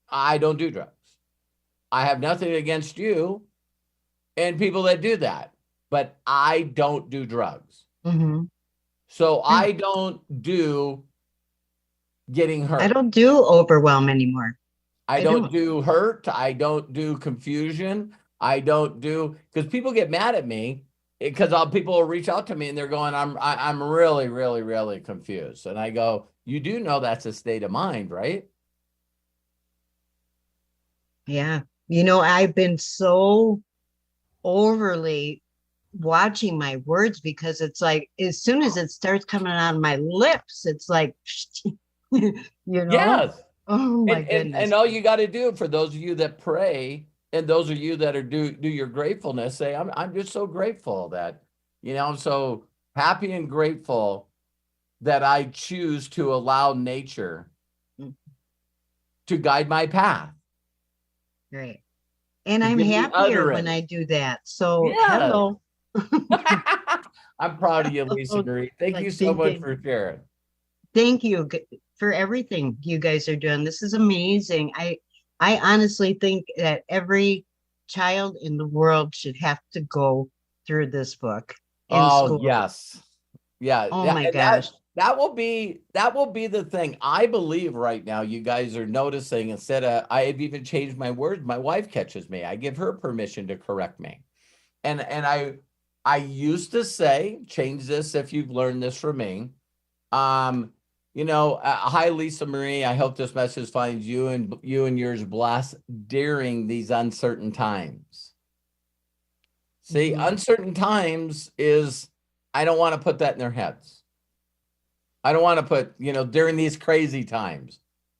Speaker 2: I don't do drugs. I have nothing against you and people that do that, but I don't do drugs.
Speaker 6: Mm-hmm.
Speaker 2: So I don't do getting hurt.
Speaker 6: I don't do overwhelm anymore.
Speaker 2: I don't do hurt. I don't do confusion. I don't do, because people get mad at me because people will reach out to me and they're going, I'm really, really, really confused. And I go, you do know that's a state of mind, right?
Speaker 6: Yeah. You know, I've been so overly watching my words because it's like, as soon as it starts coming out of my lips, it's like, you know?
Speaker 2: Yes.
Speaker 6: Oh my goodness.
Speaker 2: And all you got to do, for those of you that pray, and those of you that are do your gratefulness, say, I'm just so grateful that, I'm so happy and grateful that I choose to allow nature to guide my path.
Speaker 6: Right. And I'm happier when I do that. So hello.
Speaker 2: I'm proud of you, Lisa Marie. Thank you so much for sharing.
Speaker 6: Thank you for everything you guys are doing. This is amazing. I honestly think that every child in the world should have to go through this book in school.
Speaker 2: Yes. Yeah.
Speaker 6: Oh my gosh.
Speaker 2: That will be the thing. I believe right now you guys are noticing, instead of, I've even changed my words. My wife catches me. I give her permission to correct me. And I used to say, change this if you've learned this from me. Hi, Lisa Marie. I hope this message finds you and yours blessed during these uncertain times. See, uncertain times is, I don't want to put that in their heads. I don't want to put, during these crazy times.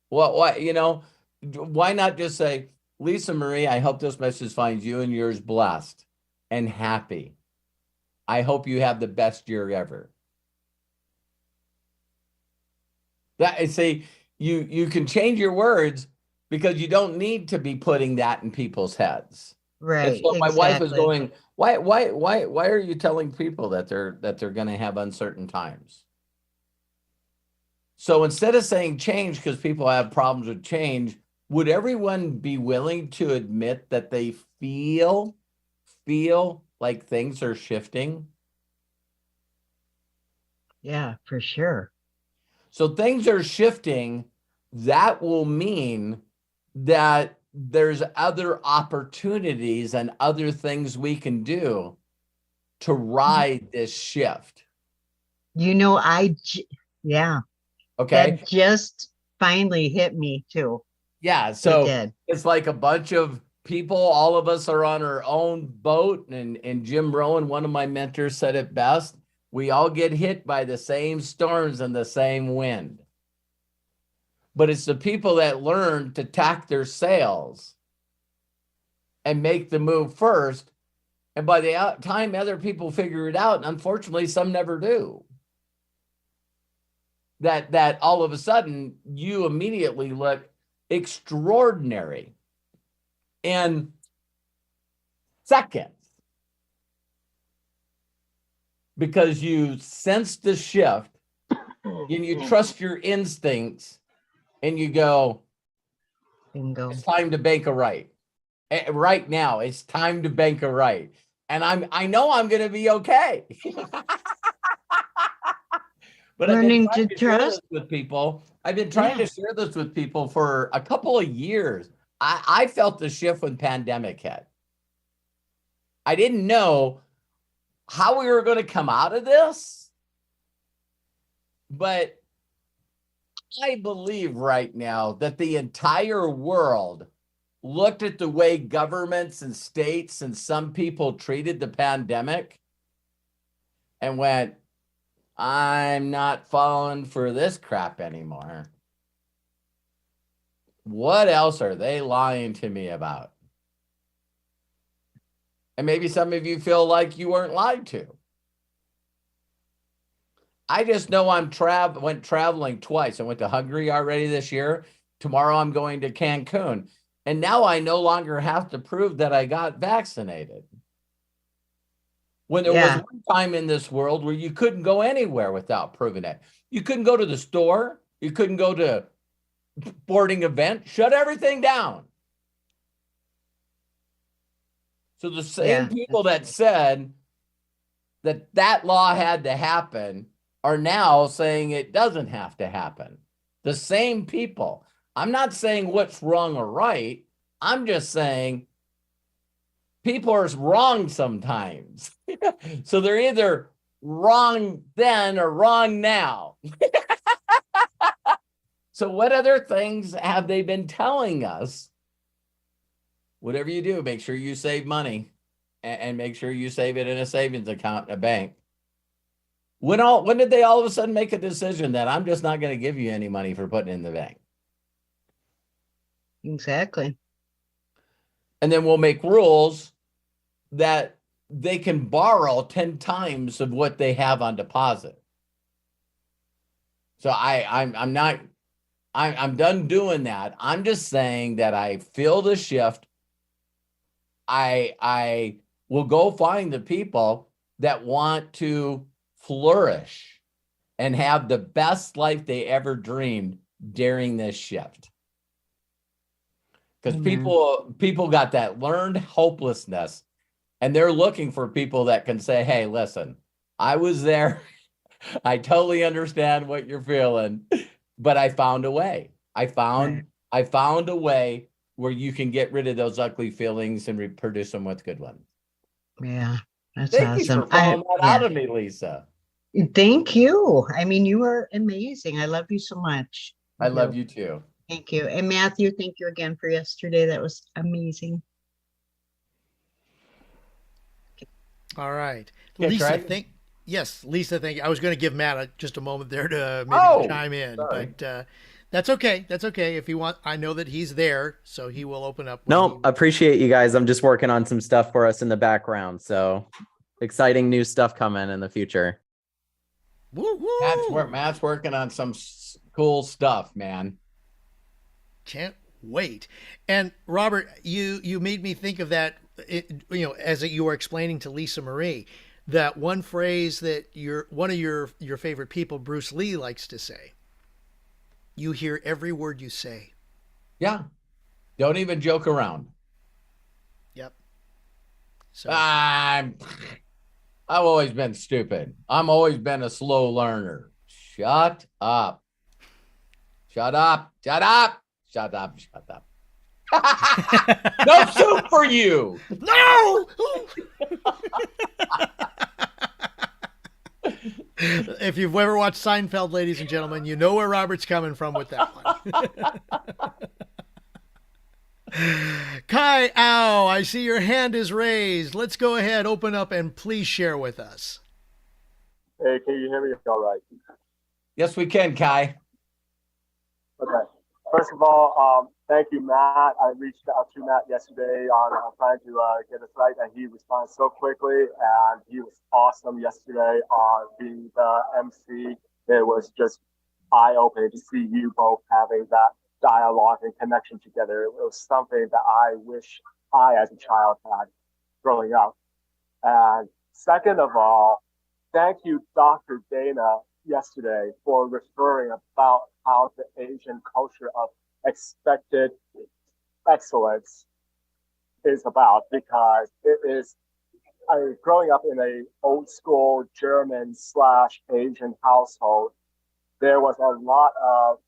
Speaker 2: Why not just say, Lisa Marie, I hope this message finds you and yours blessed and happy. I hope you have the best year ever. You can change your words because you don't need to be putting that in people's heads.
Speaker 6: Right.
Speaker 2: And so my wife was going, why are you telling people that they're going to have uncertain times? So instead of saying change because people have problems with change, would everyone be willing to admit that they feel like things are shifting?
Speaker 6: Yeah, for sure.
Speaker 2: So things are shifting. That will mean that there's other opportunities and other things we can do to ride this shift.
Speaker 6: Yeah.
Speaker 2: Okay.
Speaker 6: That just finally hit me too.
Speaker 2: Yeah. So it's like a bunch of people, all of us are on our own boat. And Jim Rohn, one of my mentors, said it best. We all get hit by the same storms and the same wind. But it's the people that learn to tack their sails and make the move first. And by the time other people figure it out, and unfortunately, some never do, that all of a sudden you immediately look extraordinary in seconds because you sense the shift and you trust your instincts and you go,
Speaker 6: bingo.
Speaker 2: It's time to bank a right. Right now, it's time to bank a right. And I know I'm going to be okay. But
Speaker 6: learning
Speaker 2: I've been trying to
Speaker 6: trust
Speaker 2: share this with people. I've been trying to share this with people for a couple of years. I felt the shift when pandemic hit. I didn't know how we were going to come out of this, but I believe right now that the entire world looked at the way governments and states and some people treated the pandemic and went, I'm not falling for this crap anymore. What else are they lying to me about? And maybe some of you feel like you weren't lied to. I just know went traveling twice. I went to Hungary already this year. Tomorrow I'm going to Cancun. And now I no longer have to prove that I got vaccinated. When there was one time in this world where you couldn't go anywhere without proving it. You couldn't go to the store. You couldn't go to sporting event. Shut everything down. So the same people that said that law had to happen are now saying it doesn't have to happen. The same people. I'm not saying what's wrong or right. I'm just saying people are wrong sometimes. So they're either wrong then or wrong now. So what other things have they been telling us? Whatever you do, make sure you save money and make sure you save it in a savings account in a bank. When did they all of a sudden make a decision that I'm just not going to give you any money for putting in the bank?
Speaker 6: Exactly.
Speaker 2: And then we'll make rules that they can borrow 10 times of what they have on deposit. So I'm done doing that. I'm just saying that I feel the shift. I will go find the people that want to flourish and have the best life they ever dreamed during this shift. Because people got that learned hopelessness, and they're looking for people that can say, hey, listen, I was there. I totally understand what you're feeling, but I found a way. I found a way where you can get rid of those ugly feelings and reproduce them with good ones.
Speaker 6: Yeah, that's
Speaker 2: Thank
Speaker 6: awesome.
Speaker 2: you for pulling that out of me, Lisa.
Speaker 6: Thank you. I mean, you are amazing. I love you so much.
Speaker 2: I love you too.
Speaker 6: Thank you. And Matthew, thank you again for yesterday. That was amazing.
Speaker 1: All right.
Speaker 2: Yeah,
Speaker 1: Lisa,
Speaker 2: Craig?
Speaker 1: Lisa, thank you. I was going to give Matt just a moment there to maybe chime in,
Speaker 2: sorry.
Speaker 1: but that's okay. That's okay. If you want, I know that he's there, so he will open up.
Speaker 7: No, appreciate you guys. I'm just working on some stuff for us in the background. So exciting new stuff coming in the future.
Speaker 1: Woo, woo.
Speaker 2: Matt's working on some cool stuff, man.
Speaker 1: Can't wait. And Robert, you made me think of that, as you were explaining to Lisa Marie, that one phrase that one of your favorite people, Bruce Lee, likes to say. You hear every word you say.
Speaker 2: Yeah. Don't even joke around.
Speaker 1: Yep. So
Speaker 2: I've always been stupid. I'm always been a slow learner. Shut up. Shut up. Shut up. Shut up. Shut up. No soup for you.
Speaker 1: No. If you've ever watched Seinfeld, ladies and gentlemen, you know where Robert's coming from with that one. Kai Ao, I see your hand is raised. Let's go ahead, open up, and please share with us.
Speaker 8: Hey, can you hear me all right?
Speaker 2: Yes, we can, Kai.
Speaker 8: Okay. First of all, thank you, Matt. I reached out to Matt yesterday on trying to get a site, and he responded so quickly, and he was awesome yesterday on being the MC. It was just eye-opening to see you both having that dialogue and connection together. It was something that I wish I, as a child, had growing up. And second of all, thank you, Dr. Dana, yesterday for referring about how the Asian culture of expected excellence is about, because it is growing up in a old school German/Asian household. There was a lot of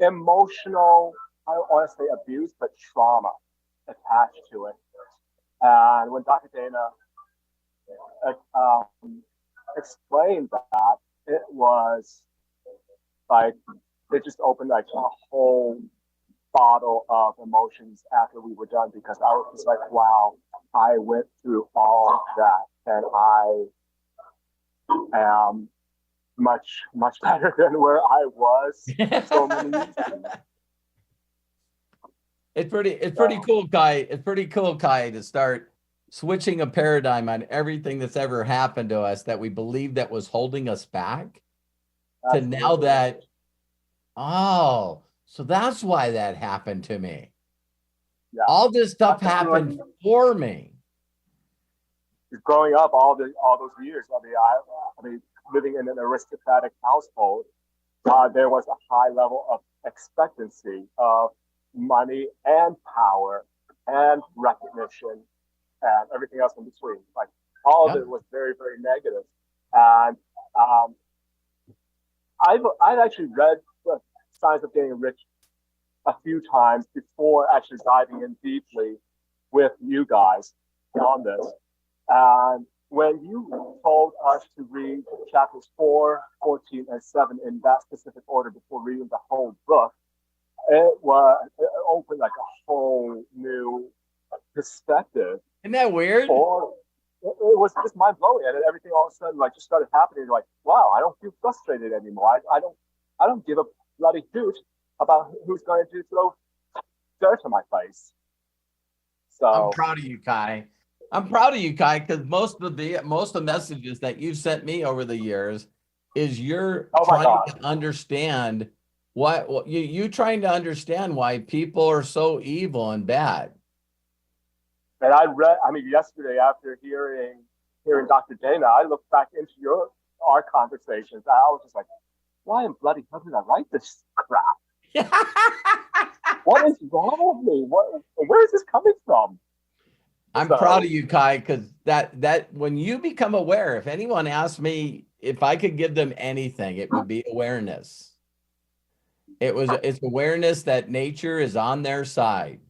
Speaker 8: emotional, I don't want to say abuse, but trauma attached to it. And when Dr. Dana explained that, it was like it just opened like a whole bottle of emotions after we were done, because I was like, wow, I went through all of that, and Much better than where I was so many years ago.
Speaker 2: It's pretty cool, Kai. It's pretty cool, Kai, to start switching a paradigm on everything that's ever happened to us that we believed that was holding us back to now that, oh, so that's why that happened to me.
Speaker 8: Yeah.
Speaker 2: All this stuff happened for me.
Speaker 8: Growing up all those years, I mean, living in an aristocratic household, there was a high level of expectancy of money and power and recognition and everything else in between. Like all of it was very, very negative. And I've actually read the Science of Getting Rich a few times before actually diving in deeply with you guys on this. And when you told us to read chapters 4, 14, and 7 in that specific order before reading the whole book, it opened like a whole new perspective.
Speaker 2: Isn't that weird?
Speaker 8: It was just mind blowing, and everything all of a sudden like just started happening. Like, wow, I don't feel frustrated anymore. I don't give a bloody hoot about who's going to throw dirt on my face. So
Speaker 2: I'm proud of you, Kai. I'm proud of you, Kai, because most of the messages that you've sent me over the years is you're trying to understand what you trying to understand why people are so evil and bad.
Speaker 8: And yesterday after hearing Dr. Dana, I looked back into our conversations. I was just like, why in bloody hell did I write this crap? What is wrong with me? Where is this coming from?
Speaker 2: I'm proud of you, Kai, because that when you become aware, if anyone asked me if I could give them anything, it would be awareness. It's awareness that nature is on their side.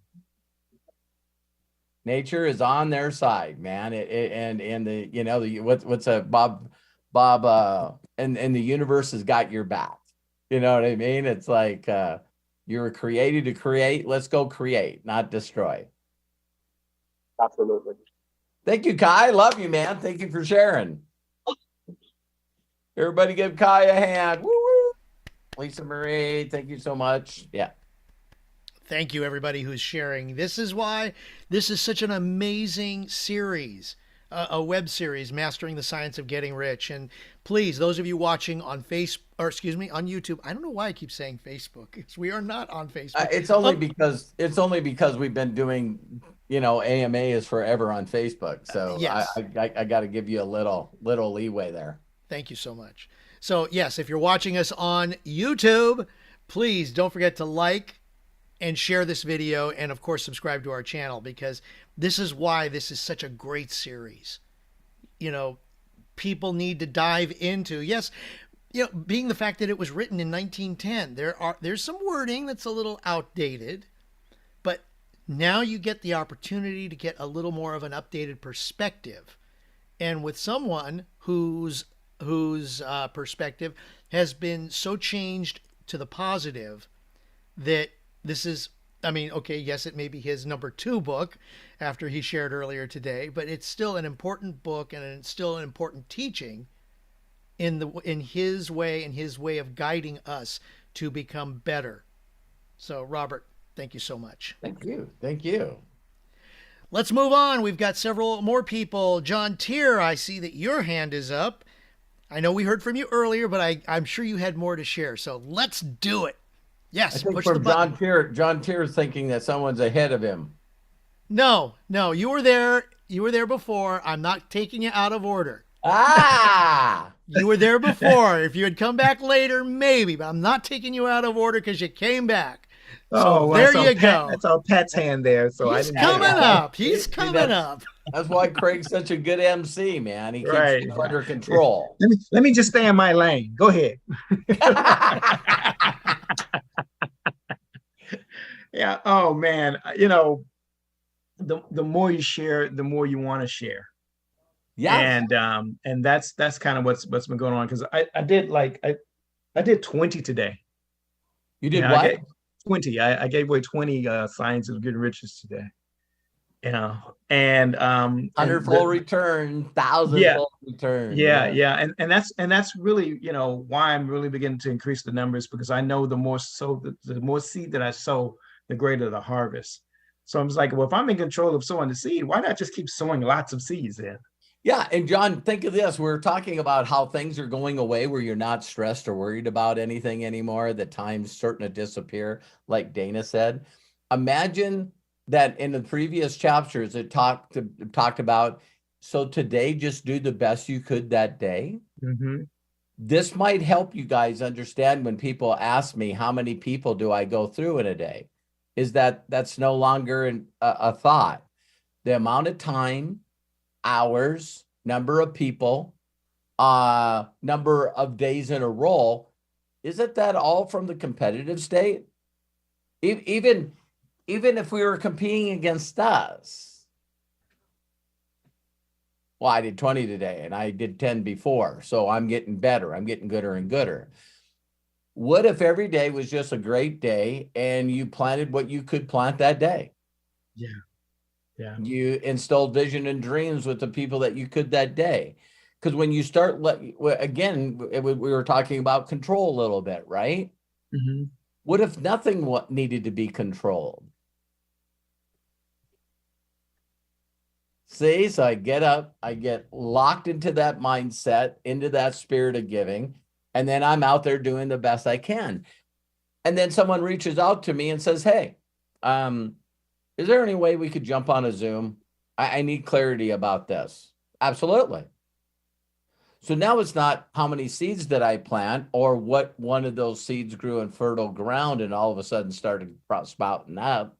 Speaker 2: Nature is on their side, man. And the what's a Bob and the universe has got your back. You know what I mean? It's like you were created to create. Let's go create, not destroy.
Speaker 8: Absolutely.
Speaker 2: Thank you, Kai. Love you, man. Thank you for sharing. Everybody give Kai a hand. Woo-woo. Lisa Marie, thank you so much. Yeah.
Speaker 1: Thank you, everybody who's sharing. This is why this is such an amazing series, a web series, Mastering the Science of Getting Rich. And please, those of you watching on on YouTube, I don't know why I keep saying Facebook, because we are not on Facebook.
Speaker 2: It's only because we've been doing, AMA is forever on Facebook. So
Speaker 1: yes.
Speaker 2: I got to give you a little leeway there.
Speaker 1: Thank you so much. So yes, if you're watching us on YouTube, please don't forget to like and share this video, and of course subscribe to our channel, because this is why this is such a great series. People need to dive into, yes, being the fact that it was written in 1910, there's some wording that's a little outdated, but now you get the opportunity to get a little more of an updated perspective, and with someone whose perspective has been so changed to the positive that this is, yes, it may be his number 2 book after he shared earlier today, but it's still an important book, and it's still an important teaching in his way of guiding us to become better. So, Robert, thank you so much.
Speaker 2: Thank you.
Speaker 1: Let's move on. We've got several more people. John Tier, I see that your hand is up. I know we heard from you earlier, but I'm sure you had more to share. So let's do it. Yes,
Speaker 2: I think
Speaker 1: push
Speaker 2: from
Speaker 1: the button.
Speaker 2: John Tier is thinking that someone's ahead of him.
Speaker 1: No, you were there. You were there before. I'm not taking you out of order. You were there before. If you had come back later, maybe, but I'm not taking you out of order because you came back. So there you go.
Speaker 4: That's all Pat's hand there. So
Speaker 1: he's coming up. He's coming up.
Speaker 2: That's why Craig's such a good MC, man. He keeps it under control.
Speaker 4: Let me just stay in my lane. Go ahead. Yeah. Oh man. The more you share, the more you want to share. Yeah. And that's kind of what's been going on, because I did 20 today.
Speaker 2: You did what?
Speaker 4: 20. I gave away 20 Science of Getting Riches today. you know, and
Speaker 2: Hundredfold return, thousandfold return.
Speaker 4: yeah. And that's really, you know, why I'm really beginning to increase the numbers, because I know the more the more seed that I sow, the greater the harvest. So I'm just like, well, if I'm in control of sowing the seed, why not just keep sowing lots of seeds then?
Speaker 2: Yeah. And John, think of this. We're talking about how things are going away where you're not stressed or worried about anything anymore. The time's certain to disappear, like Dana said. Imagine that in the previous chapters, it talked about, so today, just do the best you could that day.
Speaker 4: Mm-hmm.
Speaker 2: This might help you guys understand when people ask me, how many people do I go through in a day? Is that's no longer a thought. The amount of time, hours, number of people, number of days in a row, isn't that all from the competitive state? Even if we were competing against us. Well, I did 20 today and I did 10 before, so I'm getting better. I'm getting gooder and gooder. What if every day was just a great day and you planted what you could plant that day?
Speaker 4: Yeah. Yeah.
Speaker 2: You instilled vision and dreams with the people that you could that day. Because when you start, again, we were talking about control a little bit, right?
Speaker 4: Mm-hmm.
Speaker 2: What if nothing needed to be controlled? See, so I get up, I get locked into that mindset, into that spirit of giving, and then I'm out there doing the best I can. And then someone reaches out to me and says, hey, is there any way we could jump on a Zoom? I need clarity about this. Absolutely. So now it's not how many seeds did I plant or what one of those seeds grew in fertile ground and all of a sudden started sprouting up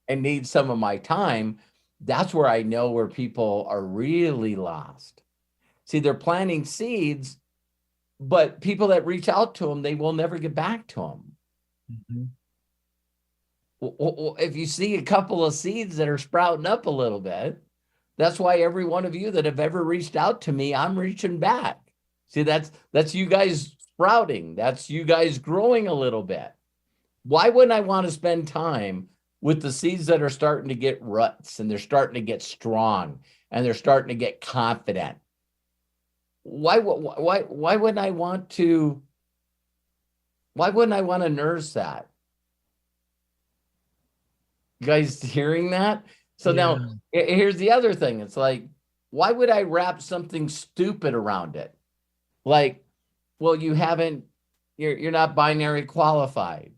Speaker 2: and needs some of my time. That's where I know where people are really lost. See, they're planting seeds, but people that reach out to them, they will never get back to them. If you see a couple of seeds that are sprouting up a little bit, that's why every one of you that have ever reached out to me, I'm reaching back. See, that's you guys sprouting. That's you guys growing a little bit. Why wouldn't I want to spend time with the seeds that are starting to get ruts and they're starting to get strong and they're starting to get confident? Why wouldn't I want to? Why wouldn't I want to nurse that? You guys hearing that? So now here's the other thing. It's like, why would I wrap something stupid around it? Like, well, you're not binary qualified.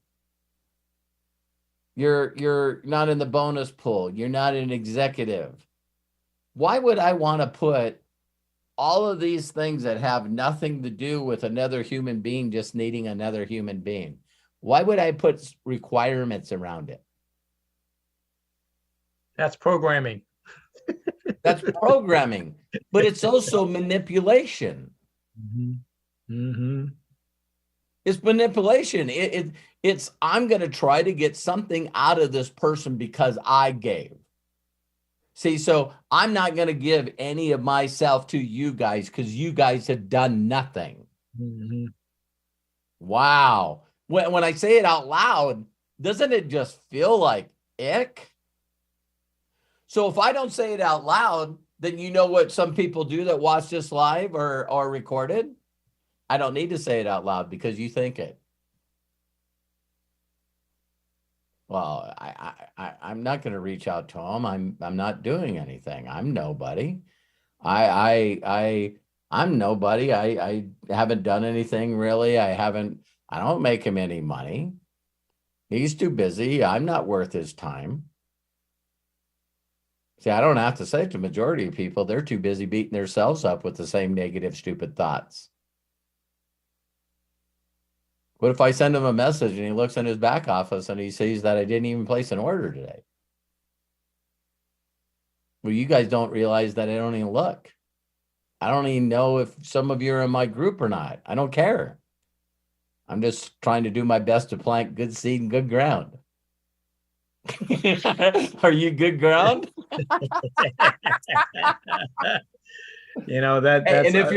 Speaker 2: You're not in the bonus pool. You're not an executive. Why would I want to put all of these things that have nothing to do with another human being just needing another human being? Why would I put requirements around it?
Speaker 4: That's programming.
Speaker 2: That's programming, but it's also manipulation. It's manipulation. It's I'm going to try to get something out of this person because I gave. See, so I'm not going to give any of myself to you guys because you guys have done nothing. Wow. When I say it out loud, doesn't it just feel like ick? So if I don't say it out loud, then you know what some people do that watch this live or recorded? I don't need to say it out loud because you think it. Well, I'm not going to reach out to them. I'm not doing anything. I'm nobody. I'm nobody. I haven't done anything really. I don't make him any money. He's too busy. I'm not worth his time. See, I don't have to say it to the majority of people. They're too busy beating themselves up with the same negative, stupid thoughts. What if I send him a message and he looks in his back office and he sees that I didn't even place an order today? Well, you guys don't realize that I don't even look. I don't even know if some of you are in my group or not. I don't care. I'm just trying to do my best to plant good seed and good ground. Are you good ground?
Speaker 4: That's
Speaker 2: and if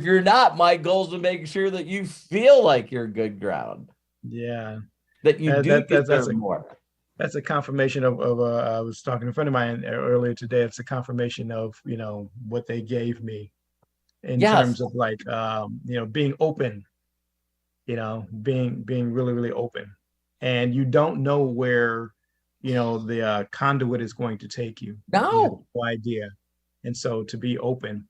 Speaker 2: you're not, my goal is to make sure that you feel like you're good ground.
Speaker 4: Yeah.
Speaker 2: That you deserve more.
Speaker 4: That's a confirmation of I was talking to a friend of mine earlier today. It's a confirmation of, what they gave me in
Speaker 2: Yes.
Speaker 4: terms of like, being open, being really, really open. And you don't know where, the conduit is going to take you. You have
Speaker 2: No.
Speaker 4: no idea. And so to be open.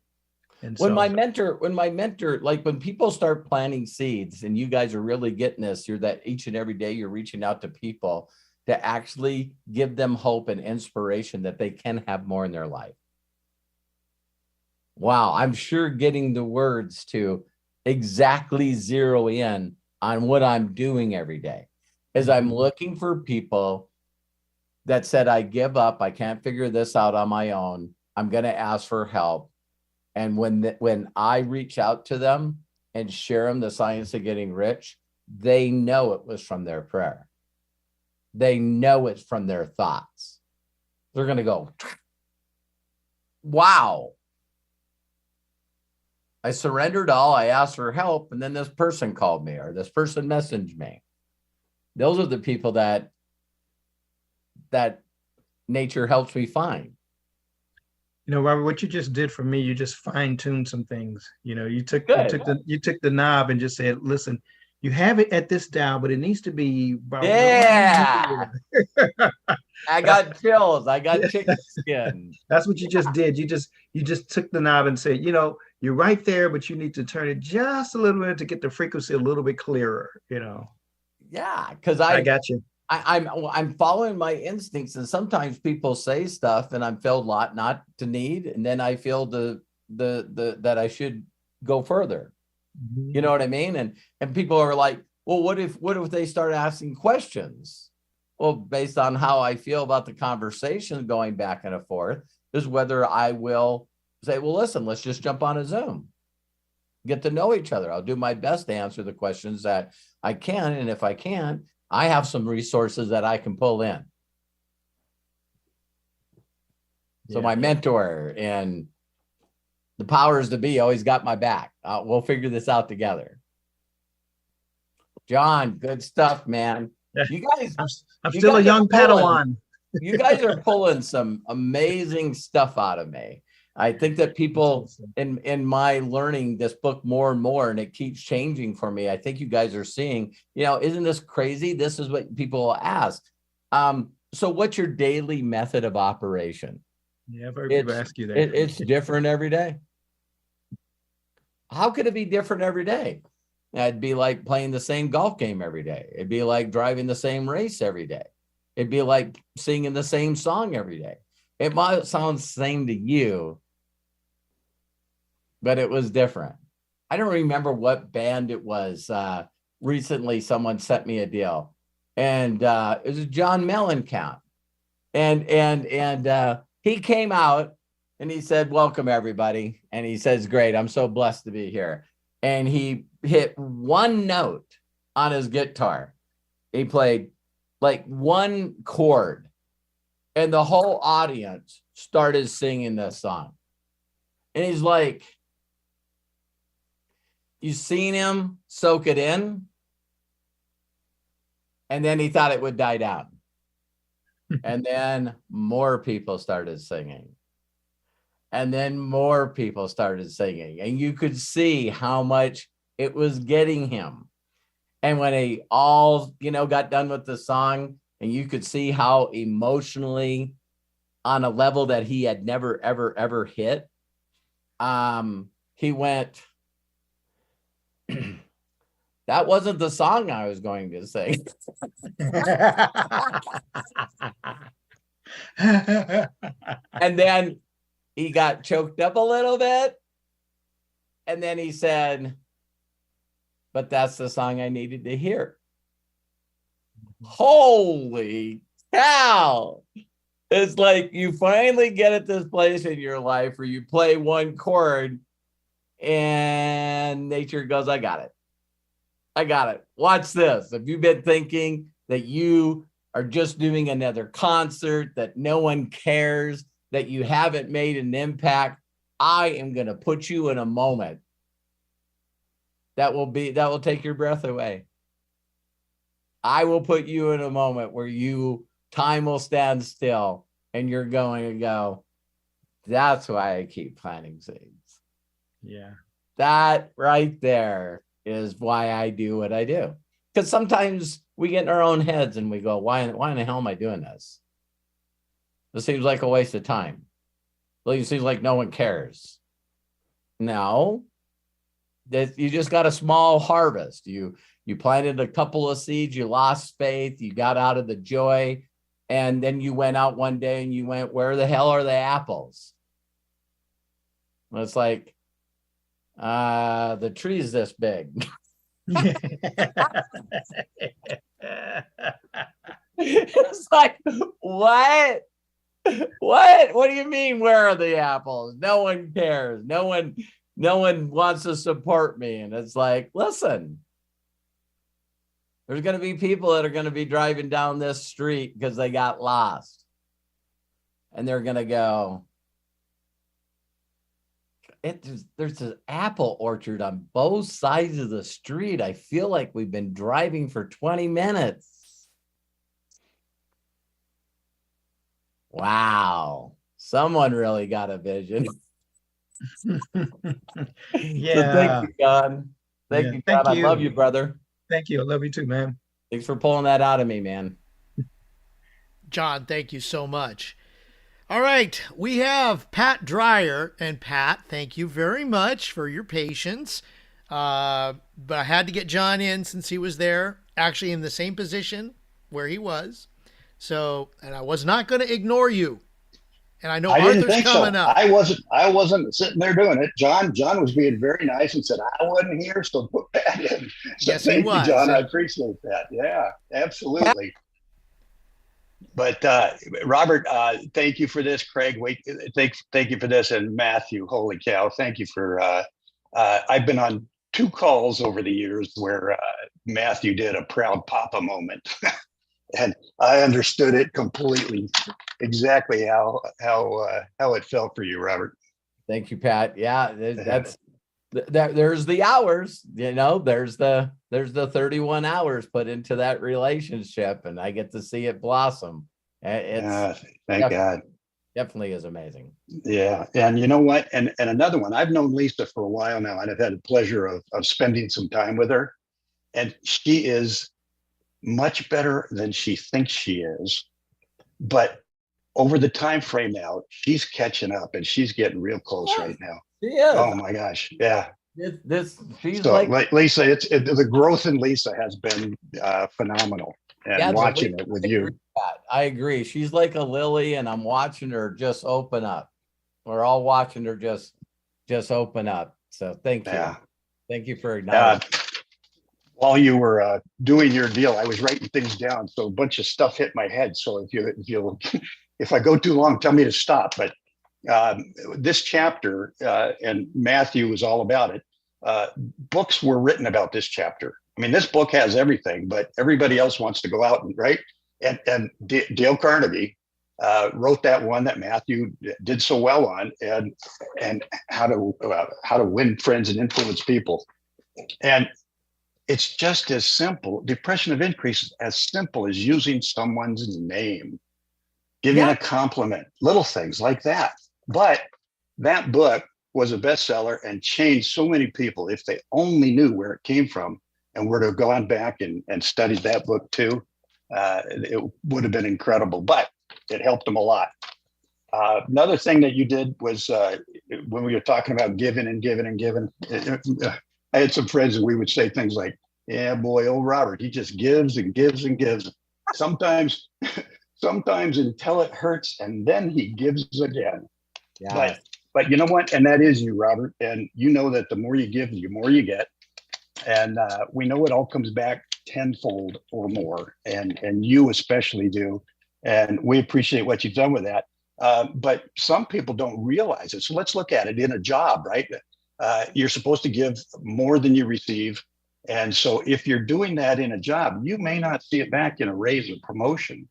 Speaker 4: And
Speaker 2: When my
Speaker 4: so,
Speaker 2: mentor, like when people start planting seeds, and you guys are really getting this, you're that each and every day you're reaching out to people to actually give them hope and inspiration that they can have more in their life. Wow, I'm sure getting the words to exactly zero in on what I'm doing every day is I'm looking for people that said, I give up, I can't figure this out on my own, I'm going to ask for help. And when I reach out to them and share them the science of getting rich, they know it was from their prayer. They know it's from their thoughts. They're going to go, wow. I surrendered all, I asked for help, and then this person called me or this person messaged me. Those are the people that nature helps me find.
Speaker 4: Robert, what you just did for me, you just fine-tuned some things. You took the knob and just said, listen, you have it at this dial, but it needs to be about
Speaker 2: Yeah. I got chills. I got chicken skin.
Speaker 4: That's what you just did. You just took the knob and said, you're right there, but you need to turn it just a little bit to get the frequency a little bit clearer.
Speaker 2: Yeah, because
Speaker 4: I got you.
Speaker 2: I'm following my instincts, and sometimes people say stuff, and I'm filled not to need, and then I feel the that I should go further. You know what I mean? And people are like, well, what if they start asking questions? Well, based on how I feel about the conversation going back and forth, is whether I will say, well, listen, let's just jump on a Zoom, get to know each other. I'll do my best to answer the questions that I can, and if I can't, I have some resources that I can pull in. So my mentor and the powers to be always got my back. We'll figure this out together. John, good stuff, man. You guys,
Speaker 4: I'm still a young Padawan.
Speaker 2: You guys are pulling some amazing stuff out of me. I think that people in my learning this book more and more, and it keeps changing for me. I think you guys are seeing, isn't this crazy? This is what people ask. So what's your daily method of operation?
Speaker 4: Yeah, I've heard people ask you that.
Speaker 2: It's different every day. How could it be different every day? It'd be like playing the same golf game every day. It'd be like driving the same race every day. It'd be like singing the same song every day. It might sound the same to you, but it was different. I don't remember what band it was. Recently, someone sent me a deal, and it was a John Mellencamp, and he came out and he said, "Welcome, everybody," and he says, "Great, I'm so blessed to be here." And he hit one note on his guitar. He played like one chord, and the whole audience started singing this song. And he's like, you seen him soak it in? And then he thought it would die down. And then more people started singing. And then more people started singing. And you could see how much it was getting him. And when they all, got done with the song, and you could see how emotionally on a level that he had never, ever, ever hit, he went, that wasn't the song I was going to sing. And then he got choked up a little bit. And then he said, but that's the song I needed to hear. Holy cow. It's like you finally get at this place in your life where you play one chord and nature goes, I got it. I got it. Watch this. If you've been thinking that you are just doing another concert, that no one cares, that you haven't made an impact, I am going to put you in a moment that will take your breath away. I will put you in a moment where you time will stand still, and you're going to go, that's why I keep planting seeds.
Speaker 4: Yeah.
Speaker 2: That right there is why I do what I do. Because sometimes we get in our own heads and we go, why in the hell am I doing this? This seems like a waste of time. Well, it seems like no one cares. No, that you just got a small harvest. You planted a couple of seeds, you lost faith, you got out of the joy, and then you went out one day and you went, where the hell are the apples? And it's like, the tree's this big. It's like, what? What do you mean, where are the apples? No one cares. No one wants to support me. And it's like, listen, there's going to be people that are going to be driving down this street because they got lost. And they're going to go, there's an apple orchard on both sides of the street. I feel like we've been driving for 20 minutes. Wow. Someone really got a vision.
Speaker 4: Yeah.
Speaker 2: So thank you, God. Thank you, God. I love you, brother.
Speaker 4: Thank you. I love you too, man.
Speaker 2: Thanks for pulling that out of me, man.
Speaker 1: John, thank you so much. All right, we have Pat Dreyer. And Pat, thank you very much for your patience. But I had to get John in since he was there, actually in the same position where he was. So, and I was not going to ignore you. And I know Arthur's coming up.
Speaker 9: I wasn't sitting there doing it. John was being very nice and said I wasn't here, so put that in. So
Speaker 1: yes, he was.
Speaker 9: Thank you, John. I appreciate that. Yeah, absolutely. But Robert, thank you for this. Craig, thank you for this, and Matthew. Holy cow! Thank you for. I've been on 2 calls over the years where Matthew did a proud papa moment. And I understood it completely, exactly how it felt for you, Robert.
Speaker 2: Thank you, Pat. Yeah, there's the hours, there's the 31 hours put into that relationship, and I get to see it blossom.
Speaker 9: Thank God.
Speaker 2: Definitely is amazing.
Speaker 9: Yeah, and you know what? And another one. I've known Lisa for a while now, and I've had the pleasure of spending some time with her, and she is much better than she thinks she is, but over the time frame now, she's catching up and she's getting real close right now.
Speaker 2: She is.
Speaker 9: Oh my gosh, yeah.
Speaker 2: She's
Speaker 9: so,
Speaker 2: like
Speaker 9: Lisa. The growth in Lisa has been phenomenal, and watching it with you.
Speaker 2: I agree. She's like a lily, and I'm watching her just open up. We're all watching her just open up. So thank you.
Speaker 9: Yeah.
Speaker 2: Thank you for acknowledging.
Speaker 9: While you were doing your deal, I was writing things down, so a bunch of stuff hit my head. So if I go too long, tell me to stop. But this chapter, and Matthew was all about it. Books were written about this chapter. I mean, this book has everything, but everybody else wants to go out and right. And Dale Carnegie wrote that one that Matthew did so well on, and how to win friends and influence people. And it's just as simple. Depression of increase is as simple as using someone's name, giving a compliment, little things like that. But that book was a bestseller and changed so many people. If they only knew where it came from and were to have gone back and studied that book too, it would have been incredible. But it helped them a lot. Another thing that you did was when we were talking about giving and giving and giving. I had some friends and we would say things like, yeah, boy, old Robert, he just gives and gives and gives. Sometimes until it hurts, and then he gives again. Yeah. But you know what? And that is you, Robert. And you know that the more you give, the more you get. And we know it all comes back tenfold or more. And you especially do. And we appreciate what you've done with that. But some people don't realize it. So let's look at it in a job, right? You're supposed to give more than you receive. And so if you're doing that in a job, you may not see it back in a raise or promotion,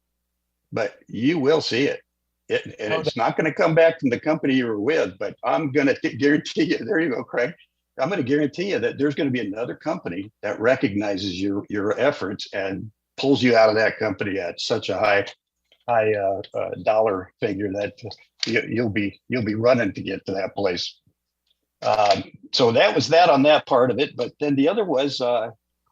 Speaker 9: but you will see it. It's not going to come back from the company you were with, but I'm going to guarantee you, there you go, Craig. I'm going to guarantee you that there's going to be another company that recognizes your efforts and pulls you out of that company at such a high high dollar figure that you'll be running to get to that place. So that was that on that part of it. But then the other was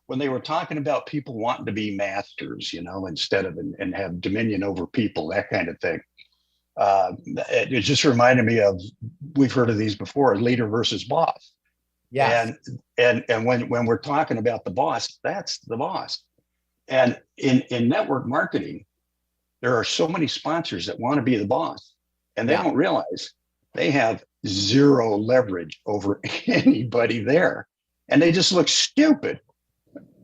Speaker 9: when they were talking about people wanting to be masters, instead of and have dominion over people, that kind of thing. It just reminded me of, we've heard of these before, leader versus boss.
Speaker 2: Yes.
Speaker 9: And when we're talking about the boss, that's the boss. And in network marketing, there are so many sponsors that want to be the boss, and they don't realize they have zero leverage over anybody there, and they just look stupid.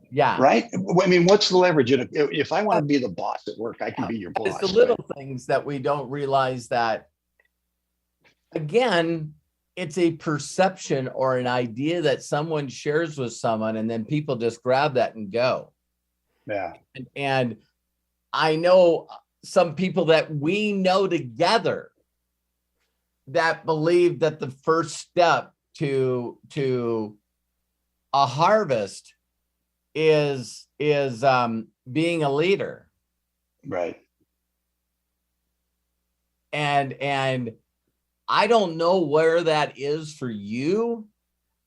Speaker 2: Yeah.
Speaker 9: Right. I mean, what's the leverage? If I want to be the boss at work, I can be your boss.
Speaker 2: It's the little things that we don't realize that, again, it's a perception or an idea that someone shares with someone, and then people just grab that and go.
Speaker 9: Yeah.
Speaker 2: And I know some people that we know together that believe that the first step to a harvest is being a leader.
Speaker 9: Right.
Speaker 2: And I don't know where that is for you,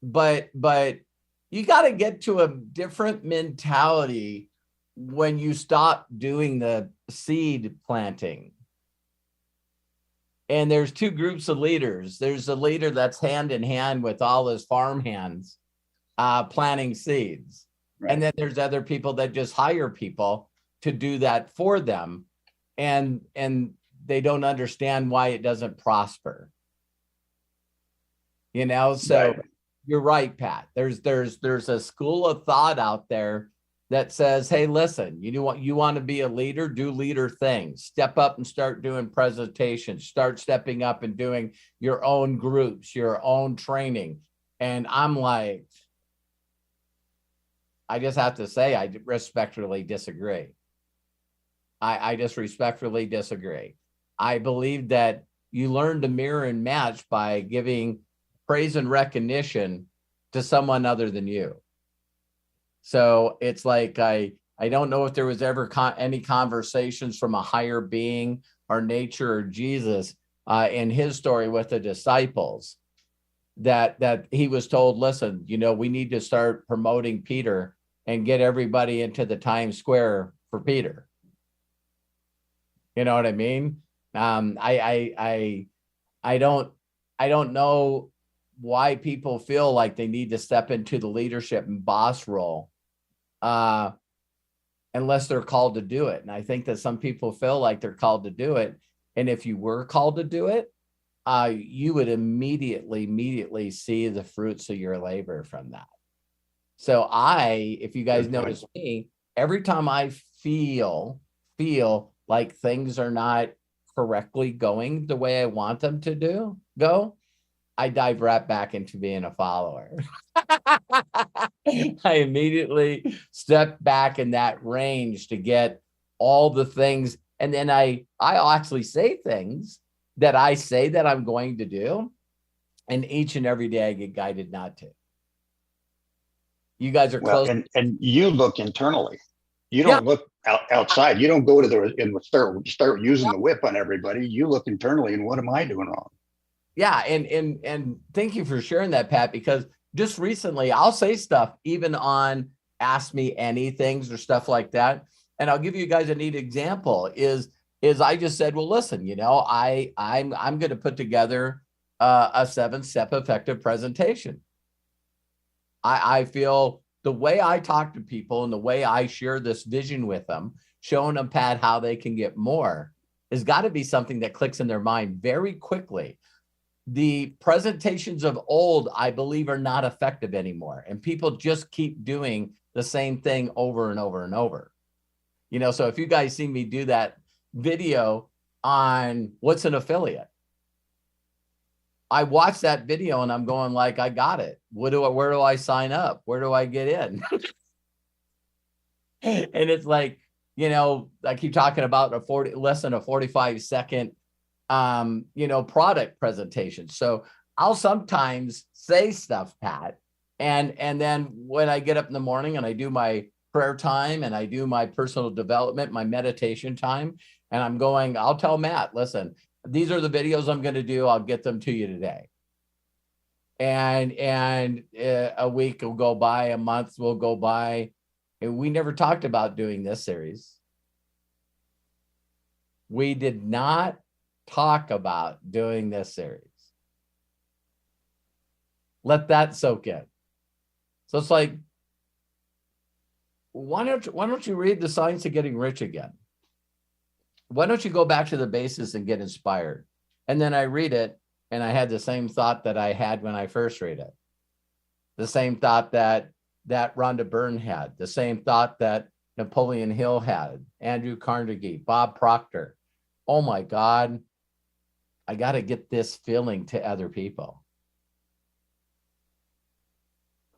Speaker 2: but you got to get to a different mentality when you stop doing the seed planting. And there's two groups of leaders. There's a leader that's hand in hand with all his farm hands planting seeds. Right. And then there's other people that just hire people to do that for them. And they don't understand why it doesn't prosper. So right. You're right, Pat. There's a school of thought out there that says, hey, listen, you want to be a leader, do leader things, step up and start doing presentations, start stepping up and doing your own groups, your own training. And I'm like, I just have to say, I respectfully disagree. I just respectfully disagree. I believe that you learn to mirror and match by giving praise and recognition to someone other than you. So it's like, I don't know if there was ever any conversations from a higher being or nature or Jesus in his story with the disciples that he was told, listen, we need to start promoting Peter and get everybody into the Times Square for Peter. You know what I mean? I don't know why people feel like they need to step into the leadership and boss role unless they're called to do it. And I think that some people feel like they're called to do it. And if you were called to do it, you would immediately see the fruits of your labor from that. So if you guys notice me, every time I feel like things are not correctly going the way I want them to go, I dive right back into being a follower. I immediately step back in that range to get all the things. And then I'll actually say things that I say that I'm going to do. And each and every day I get guided not to. You guys are close.
Speaker 9: And you look internally. You don't look outside. You don't go to and start using the whip on everybody. You look internally and what am I doing wrong?
Speaker 2: Yeah, and thank you for sharing that, Pat, because just recently I'll say stuff even on Ask Me Anythings or stuff like that. And I'll give you guys a neat example is I just said, well, listen, I'm going to put together a 7-step effective presentation. I feel the way I talk to people and the way I share this vision with them, showing them, Pat, how they can get more, has got to be something that clicks in their mind very quickly. The presentations of old, I believe, are not effective anymore. And people just keep doing the same thing over and over and over. So if you guys see me do that video on what's an affiliate, I watched that video and I'm going like, I got it. Where do I sign up? Where do I get in? And it's like, I keep talking about less than a 45-second product presentation. So I'll sometimes say stuff, Pat, and then when I get up in the morning and I do my prayer time and I do my personal development, my meditation time, And I'm going, I'll tell Matt, listen, these are the videos I'm going to do. I'll get them to you today. And a week will go by, a month will go by. And we never talked about doing this series. We did not talk about doing this series. Let that soak in. So it's like, why don't you read The Science of Getting Rich again? Why don't you go back to the basis and get inspired? And then I read it, and I had the same thought that I had when I first read it. The same thought that Rhonda Byrne had, the same thought that Napoleon Hill had, Andrew Carnegie, Bob Proctor. Oh my God, I got to get this feeling to other people.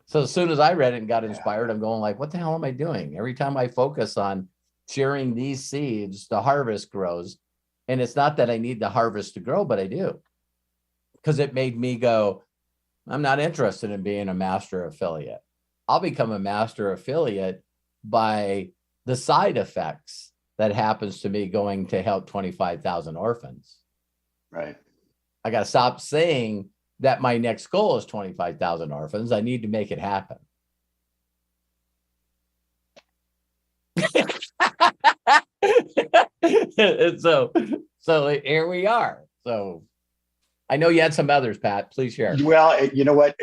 Speaker 2: So as soon as I read it and got inspired, I'm going like, what the hell am I doing? Every time I focus on sharing these seeds, the harvest grows. And it's not that I need the harvest to grow, but I do. Because it made me go, I'm not interested in being a master affiliate. I'll become a master affiliate by the side effects that happens to me going to help 25,000 orphans.
Speaker 9: Right.
Speaker 2: I got to stop saying that my next goal is 25,000 orphans. I need to make it happen. so here we are. So I know you had some others, Pat. Please share.
Speaker 9: Well, you know what?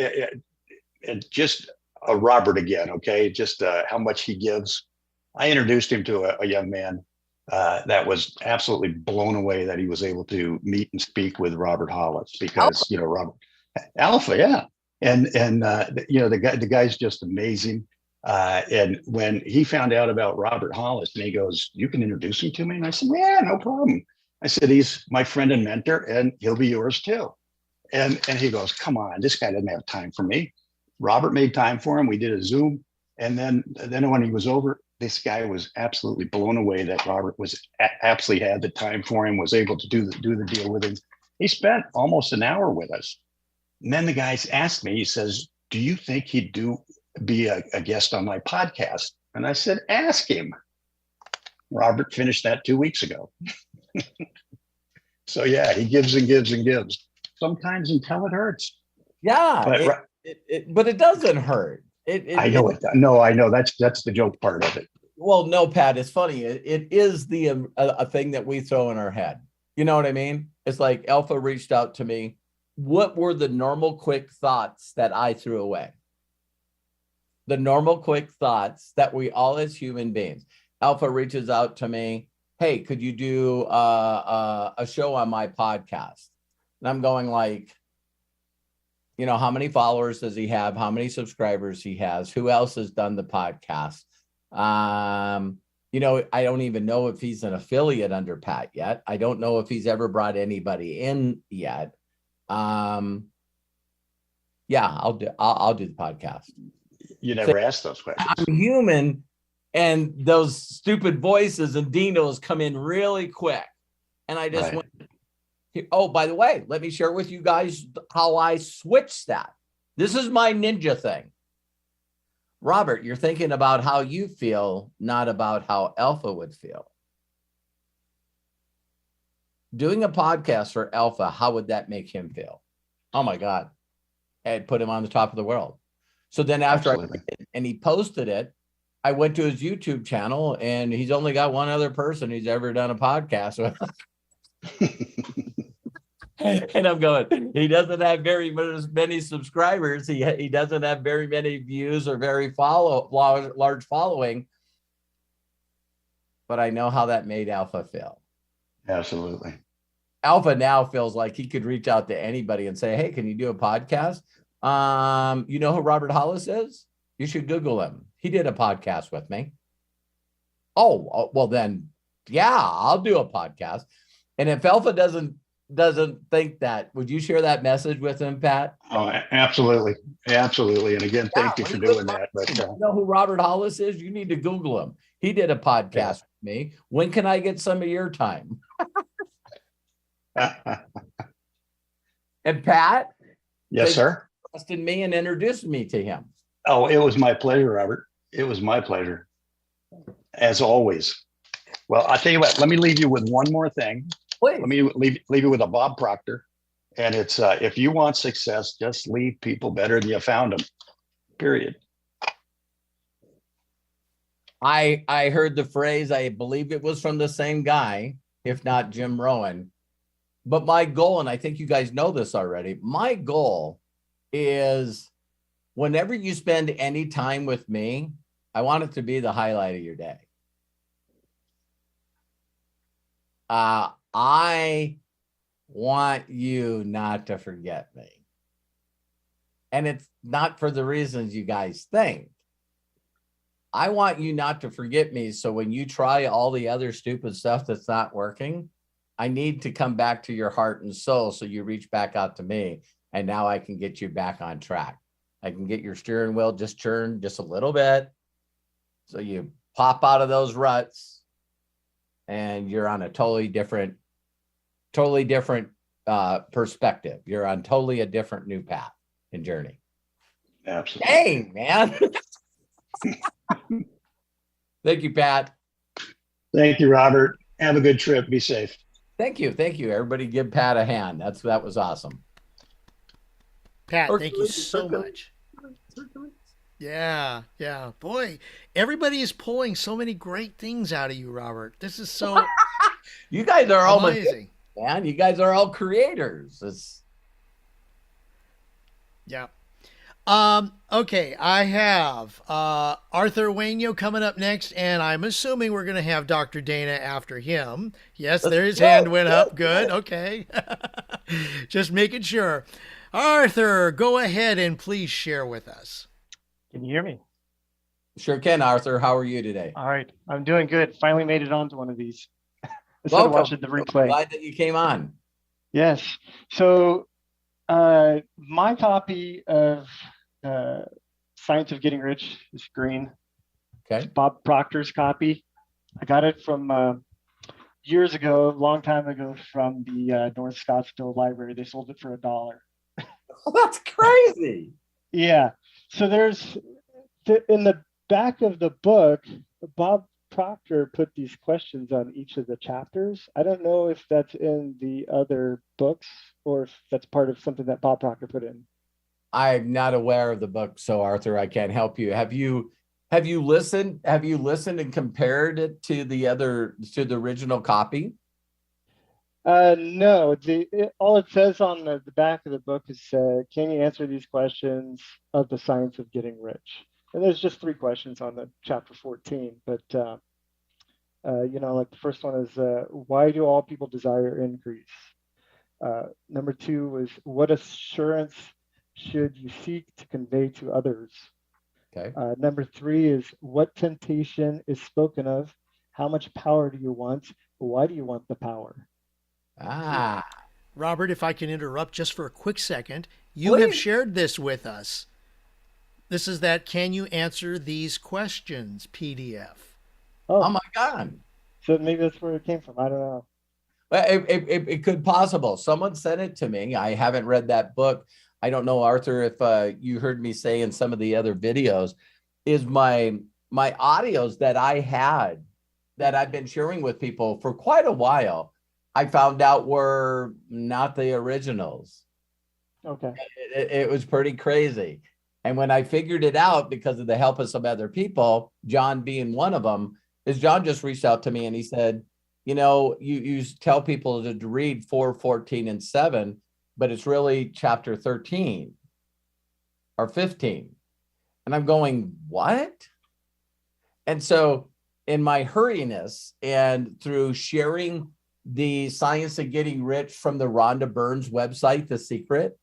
Speaker 9: Just Robert again, okay? Just how much he gives. I introduced him to a young man that was absolutely blown away that he was able to meet and speak with Robert Hollis because, you know, Robert Alpha, yeah. And you know, the guy's just amazing. And when he found out about Robert Hollis, and he goes, "You can introduce him to me?" And I said, "Yeah, no problem." I said, "He's my friend and mentor, and he'll be yours too." And he goes, "Come on, this guy doesn't have time for me." Robert made time for him. We did a Zoom, and then when he was over, this guy was absolutely blown away that Robert was absolutely had the time for him, was able to do the deal with him. He spent almost an hour with us. And then the guy asked me, he says, "Do you think he'd be a guest on my podcast?" And I said, "Ask him." Robert finished that 2 weeks ago. So yeah, he gives and gives and gives. Sometimes until it hurts.
Speaker 2: Yeah, but it doesn't hurt.
Speaker 9: I know it. No, I know that's the joke part of it.
Speaker 2: Well, no, Pat, it's funny. It is a thing that we throw in our head. You know what I mean? It's like Alpha reached out to me. What were the normal quick thoughts that I threw away? The normal quick thoughts that we all as human beings. Alpha reaches out to me. "Hey, could you do a show on my podcast?" And I'm going like, you know, how many followers does he have? How many subscribers he has? Who else has done the podcast? You know, I don't even know if he's an affiliate under Pat yet. I don't know if he's ever brought anybody in yet. Yeah, I'll do the podcast.
Speaker 9: You never asked those questions.
Speaker 2: I'm human, and those stupid voices and dinos come in really quick. And I just went, oh, by the way, let me share with you guys how I switched that. This is my ninja thing. Robert, you're thinking about how you feel, not about how Alpha would feel. Doing a podcast for Alpha, how would that make him feel? Oh my God. I'd put him on the top of the world. So then after I did it, and he posted it, I went to his YouTube channel, and he's only got one other person he's ever done a podcast with. And I'm going, he doesn't have very many subscribers. He doesn't have very many views or very large following. But I know how that made Alpha feel.
Speaker 9: Absolutely.
Speaker 2: Alpha now feels like he could reach out to anybody and say, "Hey, can you do a podcast? You know who Robert Hollis is? You should Google him. He did a podcast with me." Oh, well then, yeah, I'll do a podcast. And if Alpha doesn't think that, would you share that message with him, Pat?
Speaker 9: Oh, absolutely. Absolutely. And again, thank you for doing that. But
Speaker 2: you know who Robert Hollis is? You need to Google him. He did a podcast with me. When can I get some of your time? And Pat?
Speaker 9: Yes, sir.
Speaker 2: Trusted me and introduced me to him.
Speaker 9: Oh, it was my pleasure, Robert. It was my pleasure. As always. Well, I'll tell you what, let me leave you with one more thing.
Speaker 2: Please.
Speaker 9: Let me leave you with a Bob Proctor. And it's if you want success, just leave people better than you found them. Period.
Speaker 2: I heard the phrase, I believe it was from the same guy, if not Jim Rohn. But my goal, and I think you guys know this already, my goal is whenever you spend any time with me, I want it to be the highlight of your day. I want you not to forget me. And it's not for the reasons you guys think. I want you not to forget me. So when you try all the other stupid stuff that's not working, I need to come back to your heart and soul. So you reach back out to me. And now I can get you back on track. I can get your steering wheel just turned just a little bit. So you pop out of those ruts and you're on a totally different perspective. You're on totally a different new path and journey.
Speaker 9: Absolutely.
Speaker 2: Dang, man. Thank you, Pat.
Speaker 9: Thank you, Robert. Have a good trip. Be safe.
Speaker 2: Thank you. Thank you. Everybody give Pat a hand. That was awesome.
Speaker 1: Pat, thank you so much. Yeah. Boy, everybody is pulling so many great things out of you, Robert. This is so
Speaker 2: You guys are all
Speaker 1: amazing.
Speaker 2: Man, you guys are all creators.
Speaker 1: Yeah. Okay, I have Arthur Wainio coming up next, and I'm assuming we're going to have Dr. Dana after him. Yes, there his hand went up. Good. Okay. Just making sure. Arthur, go ahead and please share with us.
Speaker 10: Can you hear me?
Speaker 2: Sure can, Arthur. How are you today?
Speaker 10: All right. I'm doing good. Finally made it onto one of these. Instead
Speaker 2: Welcome.
Speaker 10: of watching the replay.
Speaker 2: Glad that you came on.
Speaker 10: Yes. So my copy of Science of Getting Rich is green.
Speaker 2: Okay.
Speaker 10: It's Bob Proctor's copy. I got it from years ago, a long time ago, from the North Scottsdale Library. They sold it for $1.
Speaker 2: Oh, that's crazy.
Speaker 10: Yeah. So there's in the back of the book, Bob Proctor put these questions on each of the chapters. I don't know if that's in the other books or if that's part of something that Bob Proctor put in.
Speaker 2: I'm not aware of the book, so Arthur, I can't help you. Have you listened? Have you listened and compared it to the original copy?
Speaker 10: No. All it says on the back of the book is, can you answer these questions of the Science of Getting Rich? And there's just 3 questions on the chapter 14, but like the first one is, why do all people desire increase? Number 2 is, what assurance should you seek to convey to others?
Speaker 2: Okay.
Speaker 10: Number 3 is, what temptation is spoken of? How much power do you want? Why do you want the power?
Speaker 1: Robert, if I can interrupt just for a quick second, you have shared this with us. This is that Can You Answer These Questions PDF.
Speaker 2: Oh my God.
Speaker 10: So maybe that's where it came from. I don't know.
Speaker 2: It could possible. Someone sent it to me. I haven't read that book. I don't know, Arthur, if you heard me say in some of the other videos, is my audios that I had that I've been sharing with people for quite a while, I found out were not the originals.
Speaker 10: Okay.
Speaker 2: It was pretty crazy. And when I figured it out, because of the help of some other people, John being one of them, is John just reached out to me and he said, you tell people to read 4, 14, and 7, but it's really chapter 13 or 15. And I'm going, what? And so in my hurriness and through sharing the Science of Getting Rich from the Rhonda Burns website, The Secret,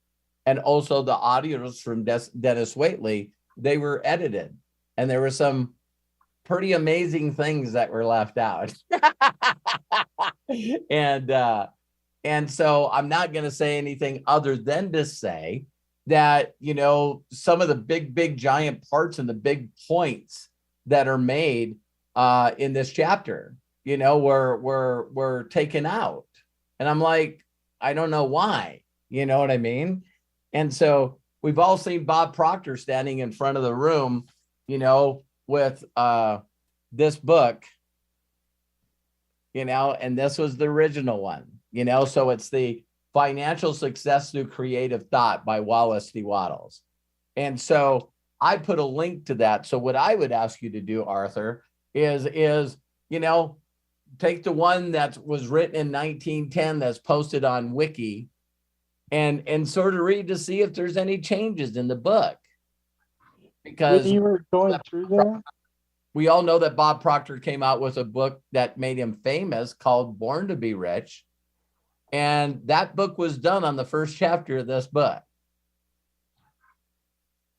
Speaker 2: and also the audios from Dennis Waitley, they were edited. And there were some pretty amazing things that were left out. And so I'm not going to say anything other than to say that, some of the big giant parts and the big points that are made in this chapter, were taken out. And I'm like, I don't know why, you know what I mean? And so we've all seen Bob Proctor standing in front of the room, with this book. and this was the original one, so it's the Financial Success Through Creative Thought by Wallace D. Wattles. And so I put a link to that. So what I would ask you to do, Arthur, is take the one that was written in 1910 that's posted on Wiki and sort of read to see if there's any changes in the book. Because
Speaker 10: when you were going through there,
Speaker 2: we all know that Bob Proctor came out with a book that made him famous called Born to Be Rich. And that book was done on the first chapter of this book.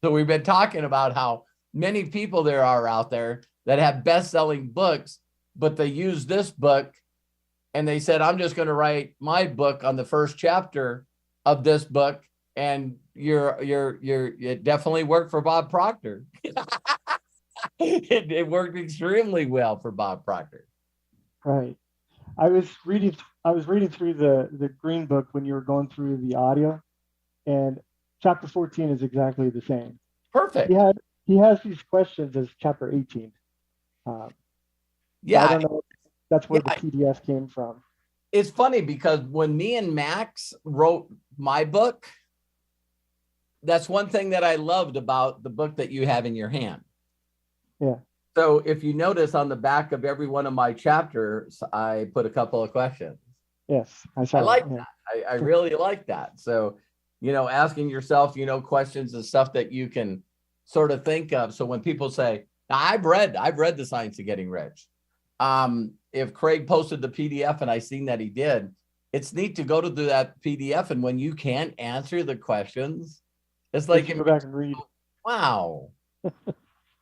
Speaker 2: So we've been talking about how many people there are out there that have best-selling books, but they use this book and they said, I'm just going to write my book on the first chapter of this book. And it definitely worked for Bob Proctor. It worked extremely well for Bob Proctor.
Speaker 10: right? I was reading through the green book when you were going through the audio, and chapter 14 is exactly the same.
Speaker 2: Perfect.
Speaker 10: He has these questions as chapter 18.
Speaker 2: Yeah,
Speaker 10: I don't know if that's where the PDF came from.
Speaker 2: It's funny because when me and Max wrote my book, that's one thing that I loved about the book that you have in your hand.
Speaker 10: Yeah.
Speaker 2: So if you notice on the back of every one of my chapters, I put a couple of questions.
Speaker 10: Yes, I saw
Speaker 2: I like
Speaker 10: that.
Speaker 2: that. I really like that. So, asking yourself, questions and stuff that you can sort of think of. So when people say, now, I've read The Science of Getting Rich. If Craig posted the PDF and I seen that he did, it's neat to go to that PDF. And when you can't answer the questions, it's like,
Speaker 10: go back and read.
Speaker 2: Wow.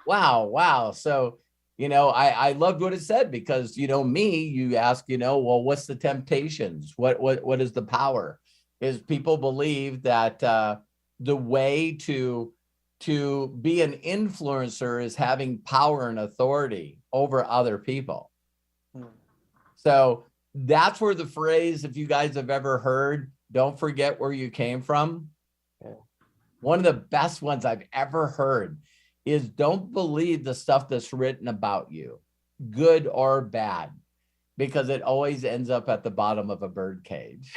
Speaker 2: Wow. So, I loved what it said because, you ask, well, what's the temptations? What is the power? Is people believe that the way to be an influencer is having power and authority over other people. So that's where the phrase, if you guys have ever heard, don't forget where you came from. One of the best ones I've ever heard is don't believe the stuff that's written about you, good or bad, because it always ends up at the bottom of a bird cage.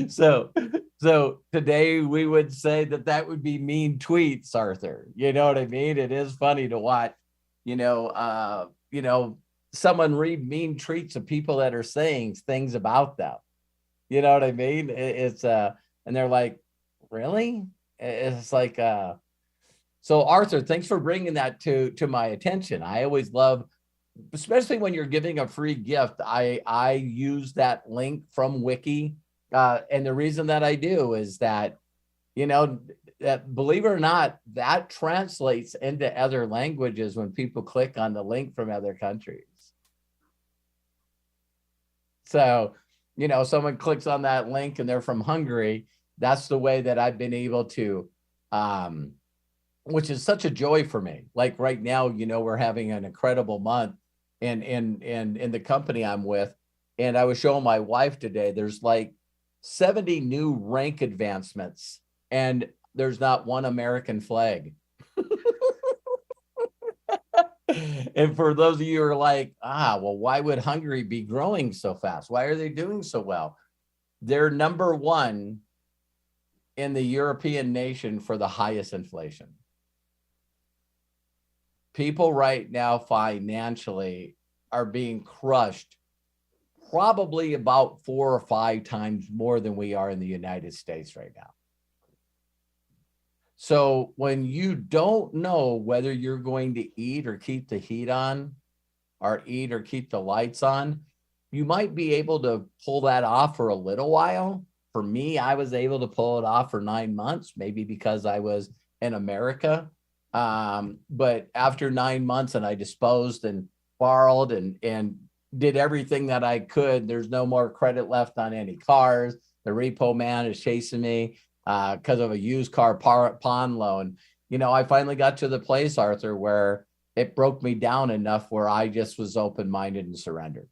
Speaker 2: So today we would say that would be mean tweets, Arthur. You know what I mean? It is funny to watch, someone read mean tweets of people that are saying things about them. You know what I mean? It's and they're like, really? It's like, so Arthur, thanks for bringing that to my attention. I always love, especially when you're giving a free gift, I use that link from Wiki. And the reason that I do is that, that believe it or not, that translates into other languages when people click on the link from other countries. So, someone clicks on that link and they're from Hungary. That's the way that I've been able to, which is such a joy for me. Like right now, we're having an incredible month in the company I'm with. And I was showing my wife today, there's like 70 new rank advancements and there's not one American flag. And for those of you who are like, well, why would Hungary be growing so fast? Why are they doing so well? They're number one in the European nation for the highest inflation. People right now financially are being crushed probably about 4 or 5 times more than we are in the United States right now. So when you don't know whether you're going to eat or keep the heat on, or eat or keep the lights on, you might be able to pull that off for a little while. For me, I was able to pull it off for 9 months, maybe because I was in America. But after 9 months and I disposed and borrowed and did everything that I could, there's no more credit left on any cars. The repo man is chasing me because of a used car pawn loan. I finally got to the place, Arthur, where it broke me down enough where I just was open-minded and surrendered.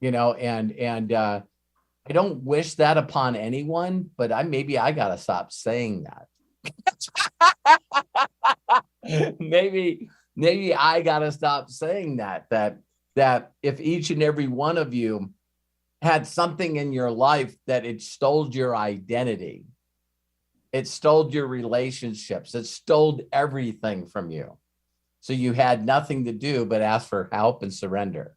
Speaker 2: And I don't wish that upon anyone, but maybe I got to stop saying that. maybe I got to stop saying that if each and every one of you had something in your life that it stole your identity, it stole your relationships, it stole everything from you. So you had nothing to do but ask for help and surrender.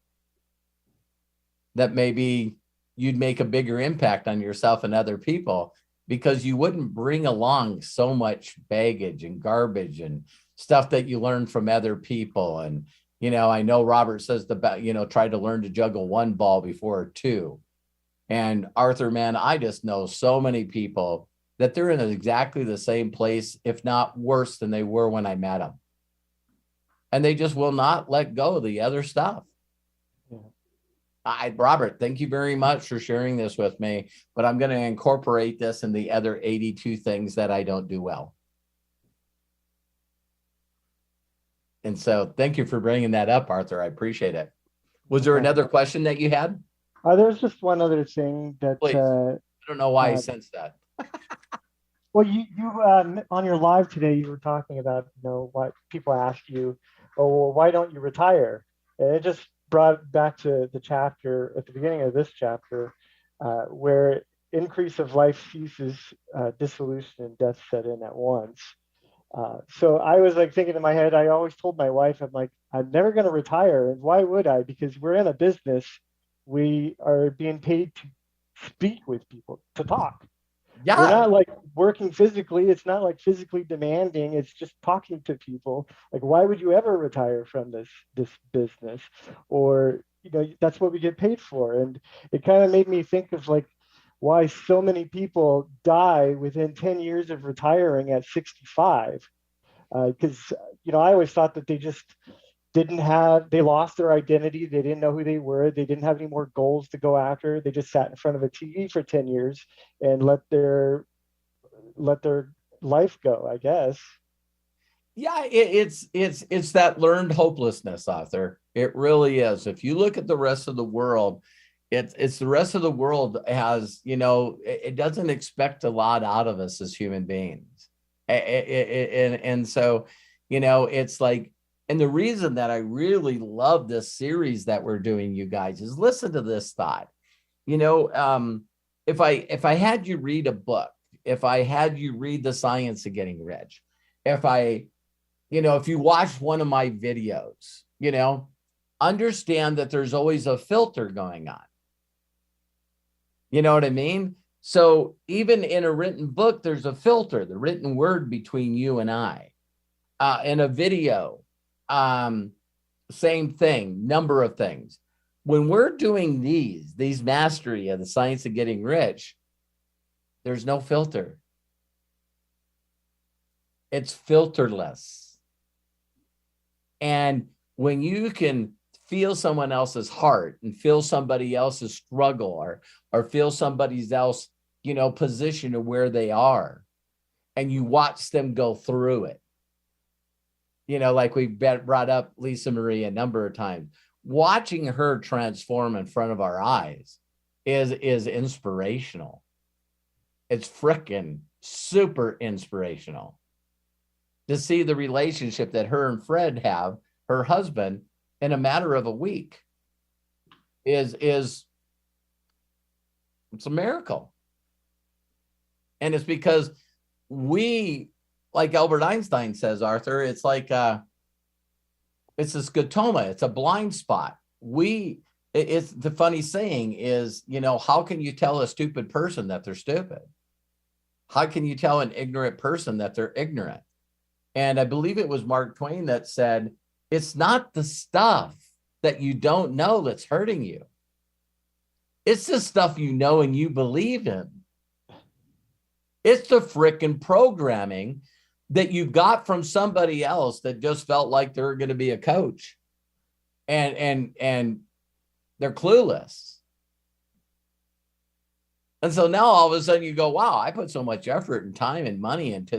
Speaker 2: That maybe you'd make a bigger impact on yourself and other people, because you wouldn't bring along so much baggage and garbage and stuff that you learn from other people. And, I know Robert says try to learn to juggle one ball before two. And Arthur, man, I just know so many people that they're in exactly the same place, if not worse than they were when I met them. And they just will not let go of the other stuff. Robert, thank you very much for sharing this with me, but I'm going to incorporate this in the other 82 things that I don't do well. And so thank you for bringing that up, Arthur. I appreciate it. Was there another question that you had?
Speaker 10: There's just one other thing that
Speaker 2: Please. I don't know why I sensed that.
Speaker 10: Well, you on your live today, you were talking about, what people ask you, oh, well, why don't you retire? And it just brought back to the chapter at the beginning of this chapter, where increase of life ceases, dissolution and death set in at once. So I was like thinking in my head, I always told my wife, I'm like, I'm never going to retire. And why would I? Because we're in a business. We are being paid to speak with people, to talk.
Speaker 2: Yeah.
Speaker 10: We're not like working physically. It's not like physically demanding. It's just talking to people. Like, why would you ever retire from this business? Or, that's what we get paid for. And it kind of made me think of like why so many people die within 10 years of retiring at 65. Because, I always thought that they just they lost their identity. They didn't know who they were. They didn't have any more goals to go after. They just sat in front of a TV for 10 years and let their life go, I guess.
Speaker 2: Yeah, it's that learned hopelessness, Arthur. It really is. If you look at the rest of the world, it's the rest of the world has, it doesn't expect a lot out of us as human beings. And so, it's like, and the reason that I really love this series that we're doing, you guys, is listen to this thought. If I had you read a book, if I had you read The Science of Getting Rich, if you watch one of my videos, understand that there's always a filter going on. You know what I mean? So even in a written book, there's a filter, the written word between you and I. In a video, same thing, number of things. When we're doing these mastery of the science of getting rich, there's no filter. It's filterless. And when you can feel someone else's heart and feel somebody else's struggle or feel somebody else, position of where they are, and you watch them go through it. Like we brought up Lisa Marie a number of times, watching her transform in front of our eyes is inspirational. It's freaking super inspirational to see the relationship that her and Fred have, her husband, in a matter of a week it's a miracle. And it's because like Albert Einstein says, Arthur, it's like it's a scotoma, it's a blind spot. It's the funny saying is, how can you tell a stupid person that they're stupid? How can you tell an ignorant person that they're ignorant? And I believe it was Mark Twain that said, it's not the stuff that you don't know that's hurting you. It's the stuff you know and you believe in. It's the frickin' programming that you got from somebody else that just felt like they're going to be a coach, and they're clueless. And so now all of a sudden you go, wow, I put so much effort and time and money into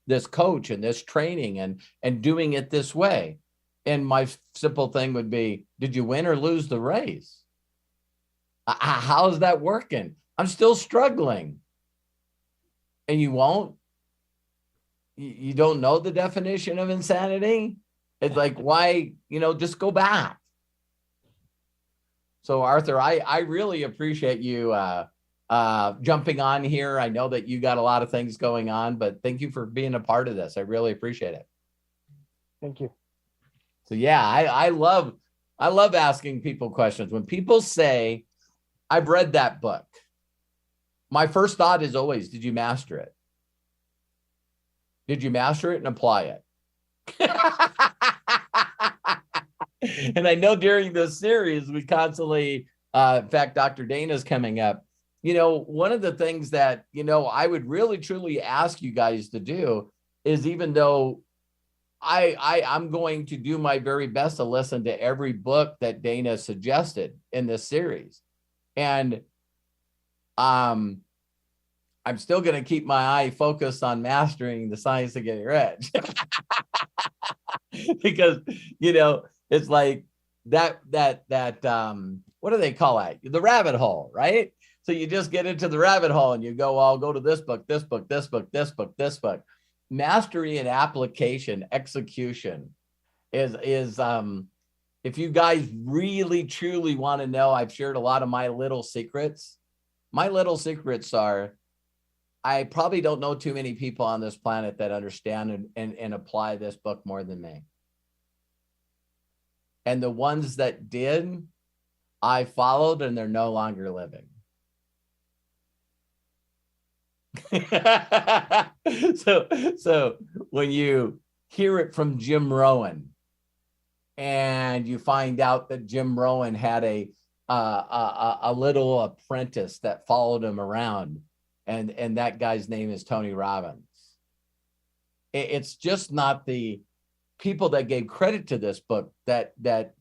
Speaker 2: this coach and this training and doing it this way. And my simple thing would be, did you win or lose the race? How's that working? I'm still struggling. And you won't? You don't know the definition of insanity? It's like, why, just go back. So Arthur, I really appreciate you jumping on here. I know that you got a lot of things going on, but thank you for being a part of this. I really appreciate it.
Speaker 10: Thank you.
Speaker 2: So yeah, I love asking people questions. When people say, I've read that book, my first thought is always, did you master it? Did you master it and apply it? And I know during this series, we constantly, in fact, Dr. Dana's coming up. One of the things that, I would really, truly ask you guys to do is, even though I'm going to do my very best to listen to every book that Dana suggested in this series. And I'm still going to keep my eye focused on mastering the science of getting rich. Because, it's like that, what do they call it? The rabbit hole, right? So you just get into the rabbit hole and you go, I'll go to this book, this book, this book, this book, this book. Mastery and application, execution is if you guys really, truly want to know, I've shared a lot of my little secrets. My little secrets are, I probably don't know too many people on this planet that understand and apply this book more than me. And the ones that did, I followed, and they're no longer living. So when you hear it from Jim Rohn, and you find out that Jim Rohn had a little apprentice that followed him around, and that guy's name is Tony Robbins. It's just not the people that gave credit to this book that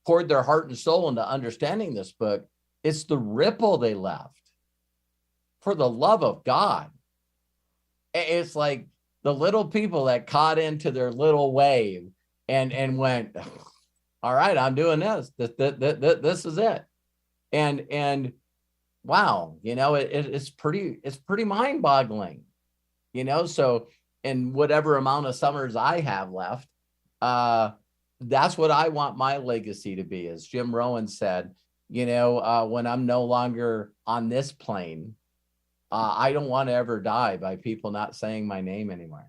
Speaker 2: poured their heart and soul into understanding this book. It's the ripple they left. For the love of God. It's like the little people that caught into their little wave and went, all right, I'm doing this. This is it. And wow, it's pretty mind-boggling, so in whatever amount of summers I have left, that's what I want my legacy to be. As Jim Rohn said, when I'm no longer on this plane, I don't want to ever die by people not saying my name anymore.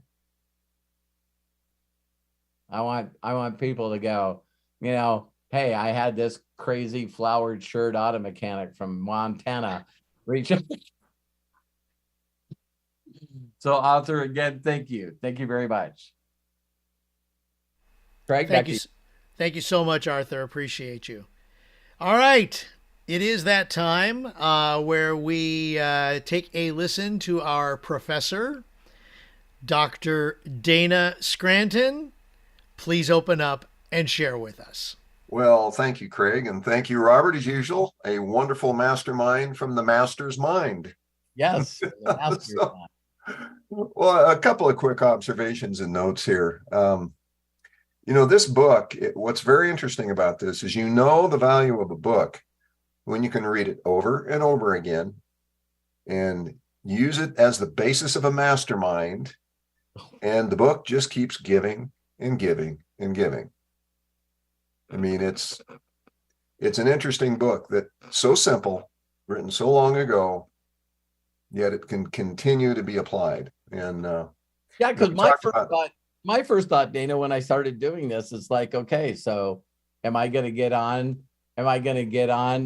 Speaker 2: I want people to go, hey, I had this crazy flowered shirt auto mechanic from Montana reach out. So Arthur, again, thank you. Thank you very much. Craig,
Speaker 1: thank you so much, Arthur. Appreciate you. All right. It is that time where we take a listen to our professor, Dr. Dana Scranton. Please open up and share with us.
Speaker 11: Well, thank you, Craig, and thank you, Robert, as usual. A wonderful mastermind from the master's mind.
Speaker 2: Yes.
Speaker 11: Well, a couple of quick observations and notes here. This book, what's very interesting about this is the value of a book when you can read it over and over again and use it as the basis of a mastermind, and the book just keeps giving and giving and giving. I mean, it's an interesting book that's so simple, written so long ago, yet it can continue to be applied. And
Speaker 2: yeah, because my first thought, Dana, when I started doing this, is like, okay, so am I going to get on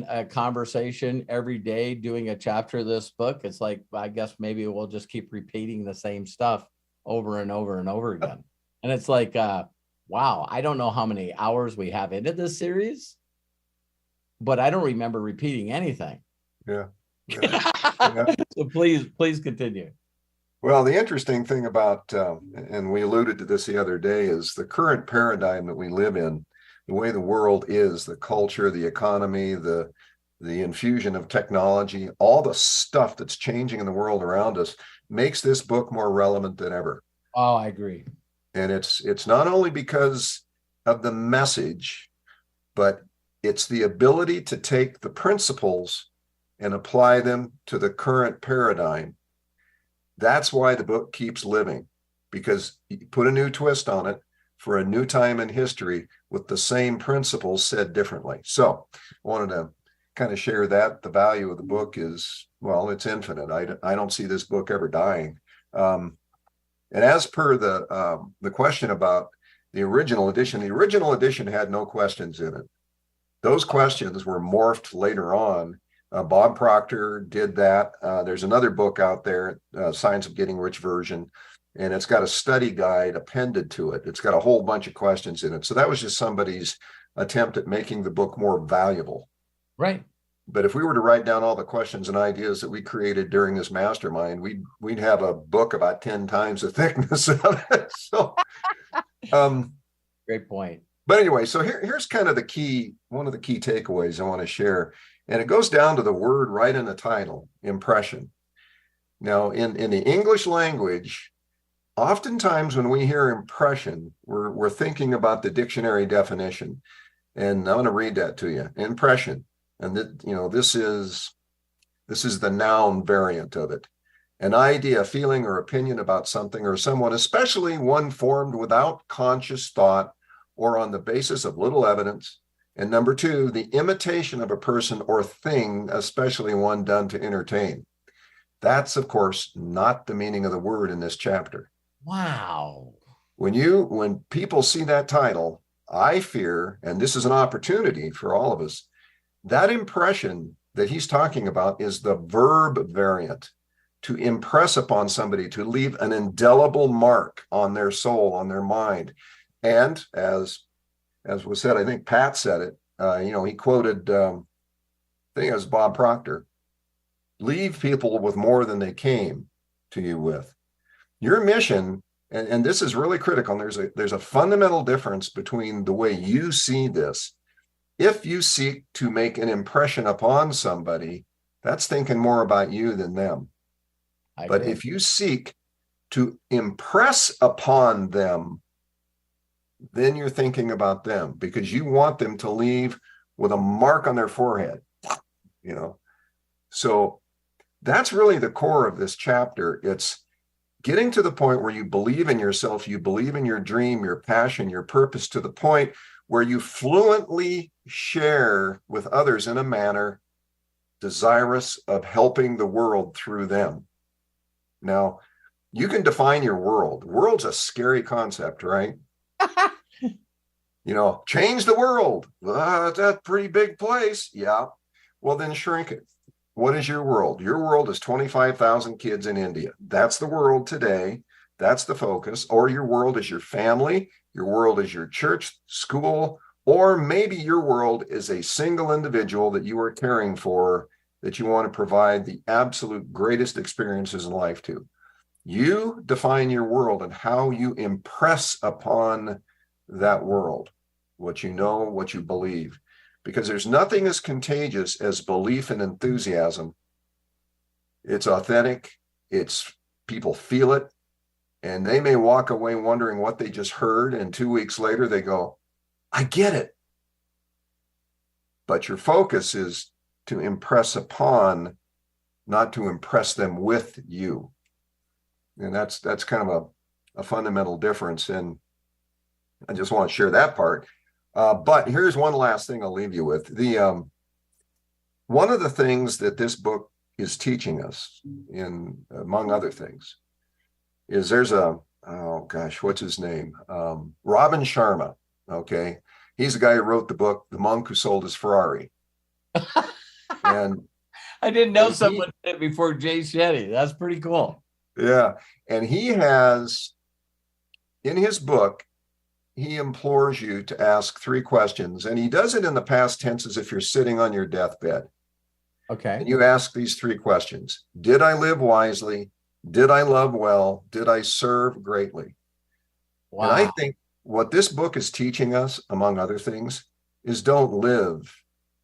Speaker 2: a conversation every day doing a chapter of this book? It's like, I guess maybe we'll just keep repeating the same stuff over and over and over again. And it's like, wow, I don't know how many hours we have into this series, but I don't remember repeating anything.
Speaker 11: Yeah.
Speaker 2: So please continue.
Speaker 11: Well, the interesting thing about, and we alluded to this the other day, is the current paradigm that we live in, the way the world is, the culture, the economy, the infusion of technology, all the stuff that's changing in the world around us makes this book more relevant than ever.
Speaker 2: Oh, I agree.
Speaker 11: And it's not only because of the message, but it's the ability to take the principles and apply them to the current paradigm. That's why the book keeps living, because you put a new twist on it, for a new time in history with the same principles said differently. So I wanted to kind of share that. The value of the book is, well, it's infinite. I don't see this book ever dying. And as per the question about the original edition had no questions in it. Those questions were morphed later on. Bob Proctor did that. There's another book out there, Science of Getting Rich version, and it's got a study guide appended to it. It's got a whole bunch of questions in it. So that was just somebody's attempt at making the book more valuable.
Speaker 2: Right.
Speaker 11: But if we were to write down all the questions and ideas that we created during this mastermind, we'd have a book about 10 times the thickness of it. So,
Speaker 2: great point.
Speaker 11: But anyway, so here's kind of one of the key takeaways I want to share. And it goes down to the word right in the title, impression. Now, in the English language, oftentimes when we hear impression, we're thinking about the dictionary definition. And I'm going to read that to you. Impression. And this is the noun variant of it. An idea, feeling, or opinion about something or someone, especially one formed without conscious thought or on the basis of little evidence. And number two, the imitation of a person or thing, especially one done to entertain. That's, of course, not the meaning of the word in this chapter.
Speaker 2: Wow.
Speaker 11: When people see that title, I fear, and this is an opportunity for all of us, that impression that he's talking about is the verb variant, to impress upon somebody, to leave an indelible mark on their soul, on their mind. And as was said, I think Pat said it, he quoted, I think it was Bob Proctor, leave people with more than they came to you with. Your mission, and this is really critical, and there's a fundamental difference between the way you see this. If you seek to make an impression upon somebody, that's thinking more about you than them. But if you seek to impress upon them, then you're thinking about them, because you want them to leave with a mark on their forehead, So that's really the core of this chapter. It's getting to the point where you believe in yourself, you believe in your dream, your passion, your purpose, to the point where you fluently share with others in a manner desirous of helping the world through them. Now, you can define your world. World's a scary concept, right? Change the world. That's a pretty big place. Yeah. Well, then shrink it. What is your world? Your world is 25,000 kids in India. That's the world today. That's the focus. Or your world is your family. Your world is your church, school, or maybe your world is a single individual that you are caring for, that you want to provide the absolute greatest experiences in life to. You define your world and how you impress upon that world, what you know, what you believe, because there's nothing as contagious as belief and enthusiasm. It's authentic. It's people feel it, and they may walk away wondering what they just heard. And 2 weeks later, they go, I get it. But your focus is to impress upon, not to impress them with you. And that's kind of a fundamental difference. And I just want to share that part. But here's one last thing I'll leave you with. One of the things that this book is teaching us, among other things, is there's what's his name? Robin Sharma. Okay. He's the guy who wrote the book, The Monk Who Sold His Ferrari. And
Speaker 2: I didn't know someone did it before Jay Shetty. That's pretty cool.
Speaker 11: Yeah. And he has, in his book, he implores you to ask 3 questions. And he does it in the past tense as if you're sitting on your deathbed.
Speaker 2: Okay.
Speaker 11: And you ask these 3 questions. Did I live wisely? Did I love well? Did I serve greatly? Wow. And I think what this book is teaching us, among other things, is don't live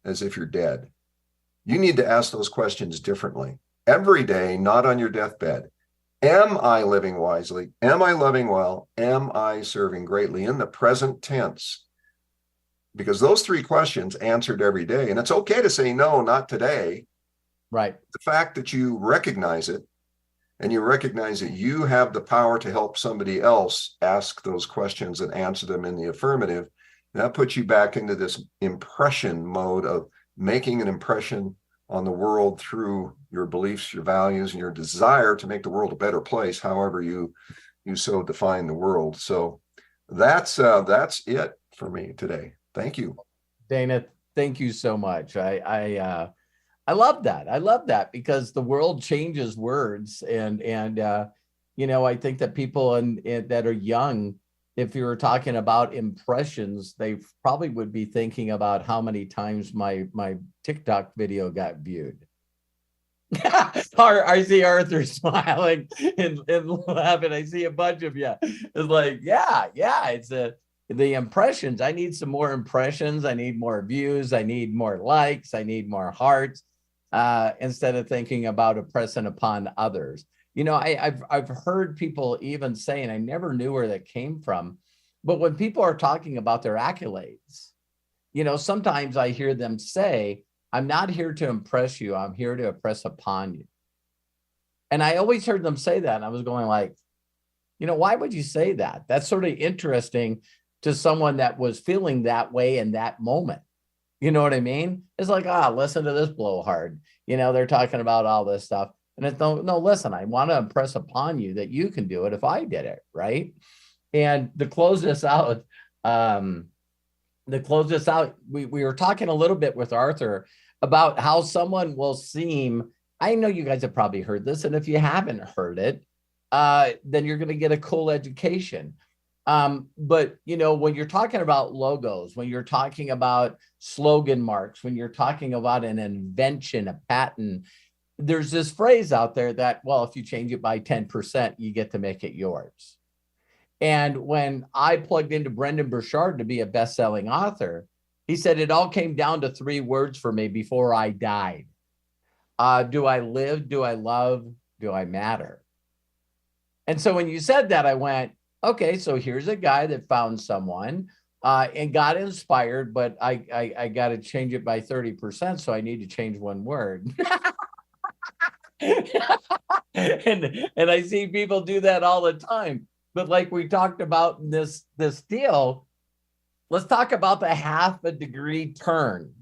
Speaker 11: as if you're dead. You need to ask those questions differently. Every day, not on your deathbed. Am I living wisely? Am I loving well? Am I serving greatly? In the present tense. Because those 3 questions answered every day. And it's okay to say, no, not today.
Speaker 2: Right.
Speaker 11: The fact that you recognize it and you recognize that you have the power to help somebody else ask those questions and answer them in the affirmative, that puts you back into this impression mode of making an impression on the world through your beliefs, your values, and your desire to make the world a better place, however you so define the world. So that's it for me today. Thank you,
Speaker 2: Dana. Thank you so much. I love that. I love that because the world changes words, and you know, I think that people that are young, if you were talking about impressions, they probably would be thinking about how many times my TikTok video got viewed. I see Arthur smiling and laughing. I see a bunch of you. It's like, yeah, it's the impressions. I need some more impressions. I need more views. I need more likes. I need more hearts. Instead of thinking about oppressing upon others. You know, I've heard people even saying, I never knew where that came from, but when people are talking about their accolades, you know, sometimes I hear them say, I'm not here to impress you. I'm here to impress upon you. And I always heard them say that. And I was going like, you know, why would you say that? That's sort of interesting to someone that was feeling that way in that moment. You know what I mean? It's like, listen to this blowhard. You know, they're talking about all this stuff. And it's no, listen, I want to impress upon you that you can do it if I did it, right? And to close this out, we were talking a little bit with Arthur about how someone will seem, I know you guys have probably heard this, and if you haven't heard it, then you're going to get a cool education. But, you know, when you're talking about logos, when you're talking about slogan marks, when you're talking about an invention, a patent, there's this phrase out there that, well, if you change it by 10%, you get to make it yours. And when I plugged into Brendan Burchard to be a best-selling author, he said it all came down to 3 words for me before I died. Do I live? Do I love? Do I matter? And so when you said that, I went, okay, so here's a guy that found someone and got inspired, but I got to change it by 30%, so I need to change 1 word. and I see people do that all the time. But like we talked about in this deal, let's talk about the 1/2 degree turn.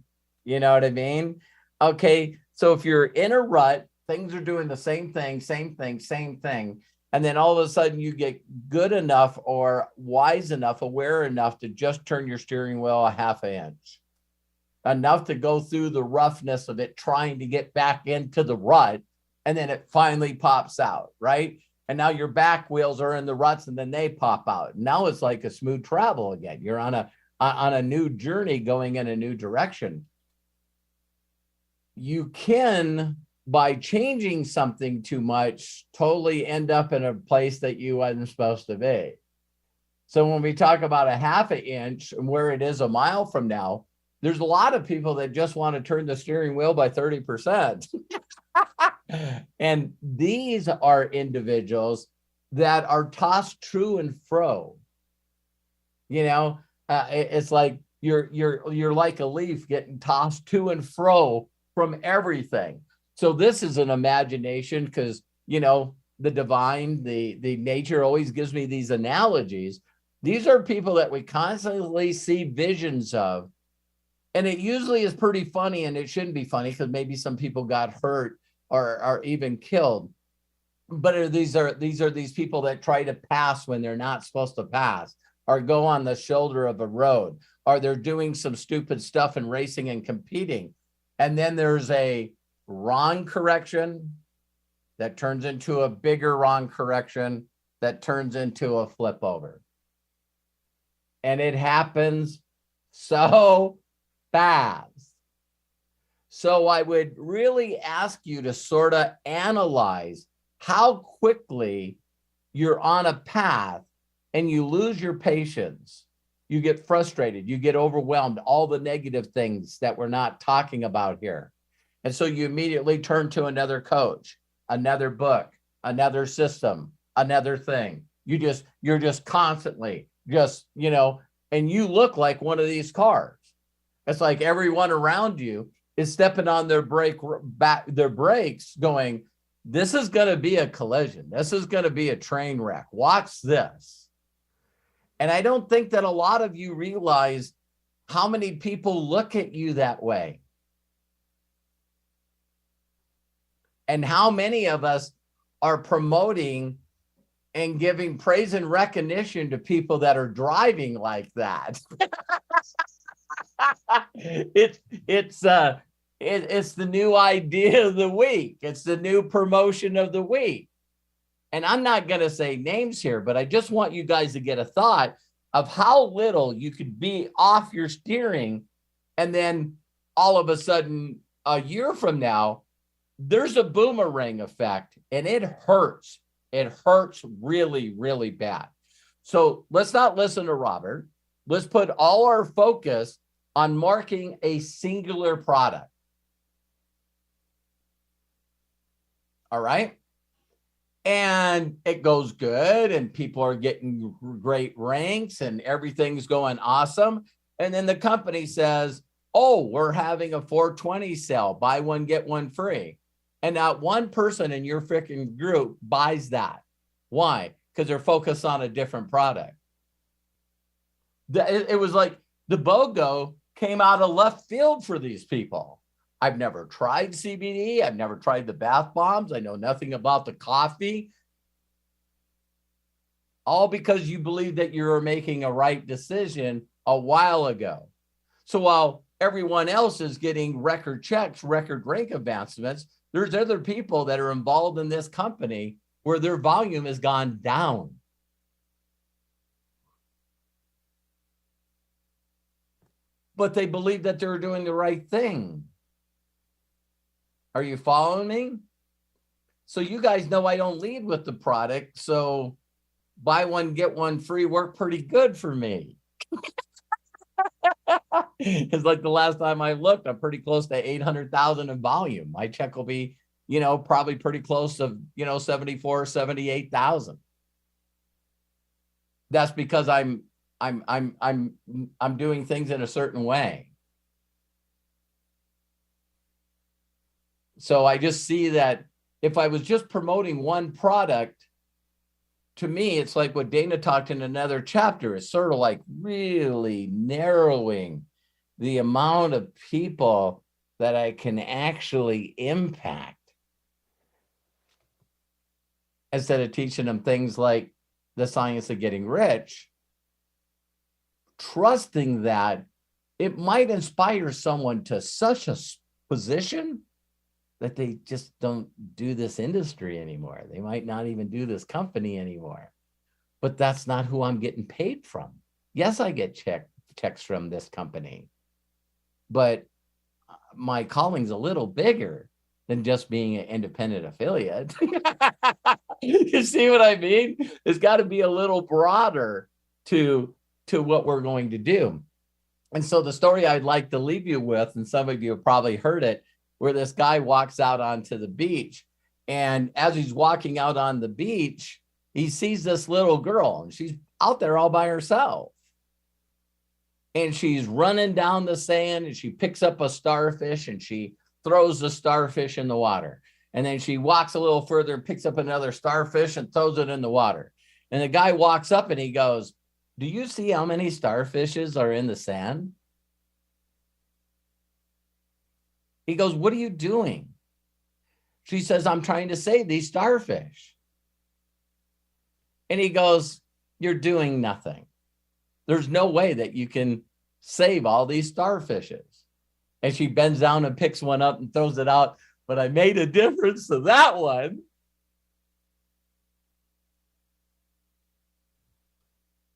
Speaker 2: You know what I mean? Okay, so if you're in a rut, things are doing the same thing. And then all of a sudden you get good enough or wise enough, aware enough to just turn your steering wheel 1/2 inch. Enough to go through the roughness of it, trying to get back into the rut. And then it finally pops out, right? And now your back wheels are in the ruts and then they pop out. Now it's like a smooth travel again. You're on a new journey going in a new direction. You can, by changing something too much, totally end up in a place that you wasn't supposed to be. So when we talk about 1/2 inch and where it is a mile from now, there's a lot of people that just want to turn the steering wheel by 30%. And these are individuals that are tossed to and fro. You know, it's like you're like a leaf getting tossed to and fro from everything. So this is an imagination because, you know, the divine, the nature always gives me these analogies. These are people that we constantly see visions of. And it usually is pretty funny, and it shouldn't be funny because maybe some people got hurt or even killed. But these are these people that try to pass when they're not supposed to pass, or go on the shoulder of a road, or they're doing some stupid stuff and racing and competing. And then there's a wrong correction that turns into a bigger wrong correction that turns into a flip over. And it happens so fast. So I would really ask you to sort of analyze how quickly you're on a path and you lose your patience. You get frustrated, you get overwhelmed, all the negative things that we're not talking about here. And so you immediately turn to another coach, another book, another system, another thing. You're just constantly just, you know, and you look like one of these cars. It's like everyone around you is stepping on their brakes going, This is going to be a collision. This is going to be a train wreck. Watch this. And I don't think that a lot of you realize how many people look at you that way. And how many of us are promoting and giving praise and recognition to people that are driving like that. It's the new idea of the week. It's the new promotion of the week. And I'm not going to say names here, but I just want you guys to get a thought of how little you could be off your steering. And then all of a sudden, a year from now, there's a boomerang effect, and it hurts. It hurts really, really bad. So let's not listen to Robert. Let's put all our focus on marking a singular product. All right. And it goes good, and people are getting great ranks, and everything's going awesome. And then the company says, oh, we're having a 420 sale, buy one, get one free. And not one person in your freaking group buys that. Why? Because they're focused on a different product. It was like the BOGO came out of left field for these people. I've never tried CBD. I've never tried the bath bombs. I know nothing about the coffee. All because you believe that you're making a right decision a while ago. So while everyone else is getting record checks, record rank advancements, there's other people that are involved in this company where their volume has gone down. But they believe that they're doing the right thing. Are you following me? So you guys know I don't lead with the product. So buy one, get one free worked pretty good for me. It's like the last time I looked, I'm pretty close to 800,000 in volume. My check will be, probably pretty close to, 74, 78,000. That's because I'm doing things in a certain way. So I just see that if I was just promoting one product, to me, it's like what Dana talked in another chapter. It's sort of like really narrowing the amount of people that I can actually impact, instead of teaching them things like the science of getting rich, trusting that it might inspire someone to such a position that they just don't do this industry anymore. They might not even do this company anymore. But that's not who I'm getting paid from. Yes, I get checks from this company, but my calling's a little bigger than just being an independent affiliate. You see what I mean? It's got to be a little broader to what we're going to do. And so the story I'd like to leave you with, and some of you have probably heard it, where this guy walks out onto the beach. And as he's walking out on the beach, he sees this little girl, and she's out there all by herself. And she's running down the sand, and she picks up a starfish, and she throws the starfish in the water. And then she walks a little further and picks up another starfish and throws it in the water. And the guy walks up and he goes, "Do you see how many starfishes are in the sand?" He goes, "What are you doing?" She says, "I'm trying to save these starfish." And he goes, "You're doing nothing. There's no way that you can save all these starfishes." And she bends down and picks one up and throws it out. "But I made a difference to that one."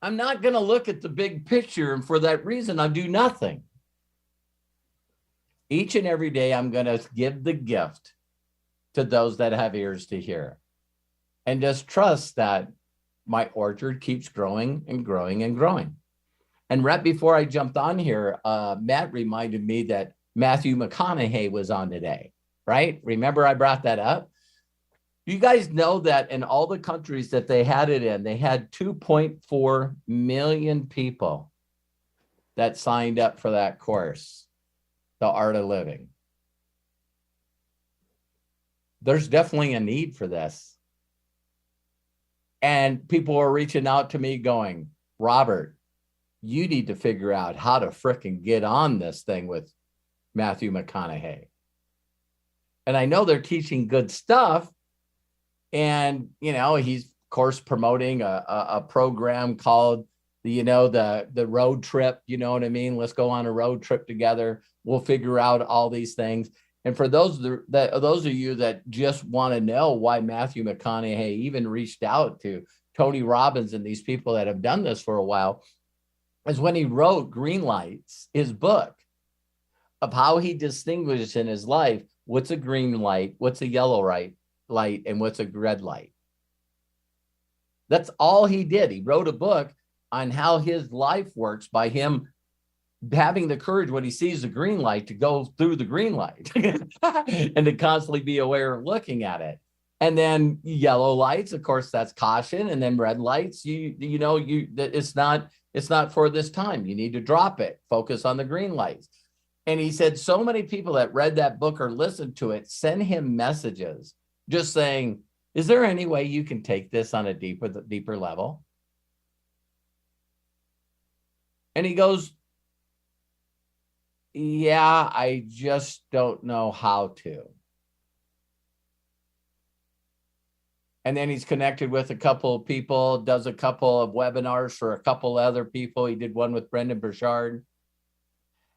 Speaker 2: I'm not going to look at the big picture, and for that reason, I do nothing. Each and every day, I'm going to give the gift to those that have ears to hear, and just trust that my orchard keeps growing and growing and growing. And right before I jumped on here, Matt reminded me that Matthew McConaughey was on today, right? Remember I brought that up? You guys know that in all the countries that they had it in, they had 2.4 million people that signed up for that course, The Art of Living. there's definitely a need for this. And people are reaching out to me going, Robert, you need to figure out how to fricking get on this thing with Matthew McConaughey. And I know they're teaching good stuff. And, you know, he's, of course, promoting a program called the road trip. You know what I mean? Let's go on a road trip together. We'll figure out all these things. And for those of you that just want to know why Matthew McConaughey even reached out to Tony Robbins and these people that have done this for a while, is when he wrote Green Lights, his book, of how he distinguishes in his life what's a green light, what's a yellow light, and what's a red light. That's all he did. He wrote a book on how his life works by him having the courage when he sees the green light to go through the green light and to constantly be aware of looking at it. And then yellow lights, of course, that's caution. And then red lights, it's not for this time. You need to drop it. Focus on the green lights. And he said so many people that read that book or listened to it send him messages just saying, is there any way you can take this on a deeper level? And he goes, yeah, I just don't know how to. And then he's connected with a couple of people, does a couple of webinars for a couple other people. He did one with Brendan Burchard.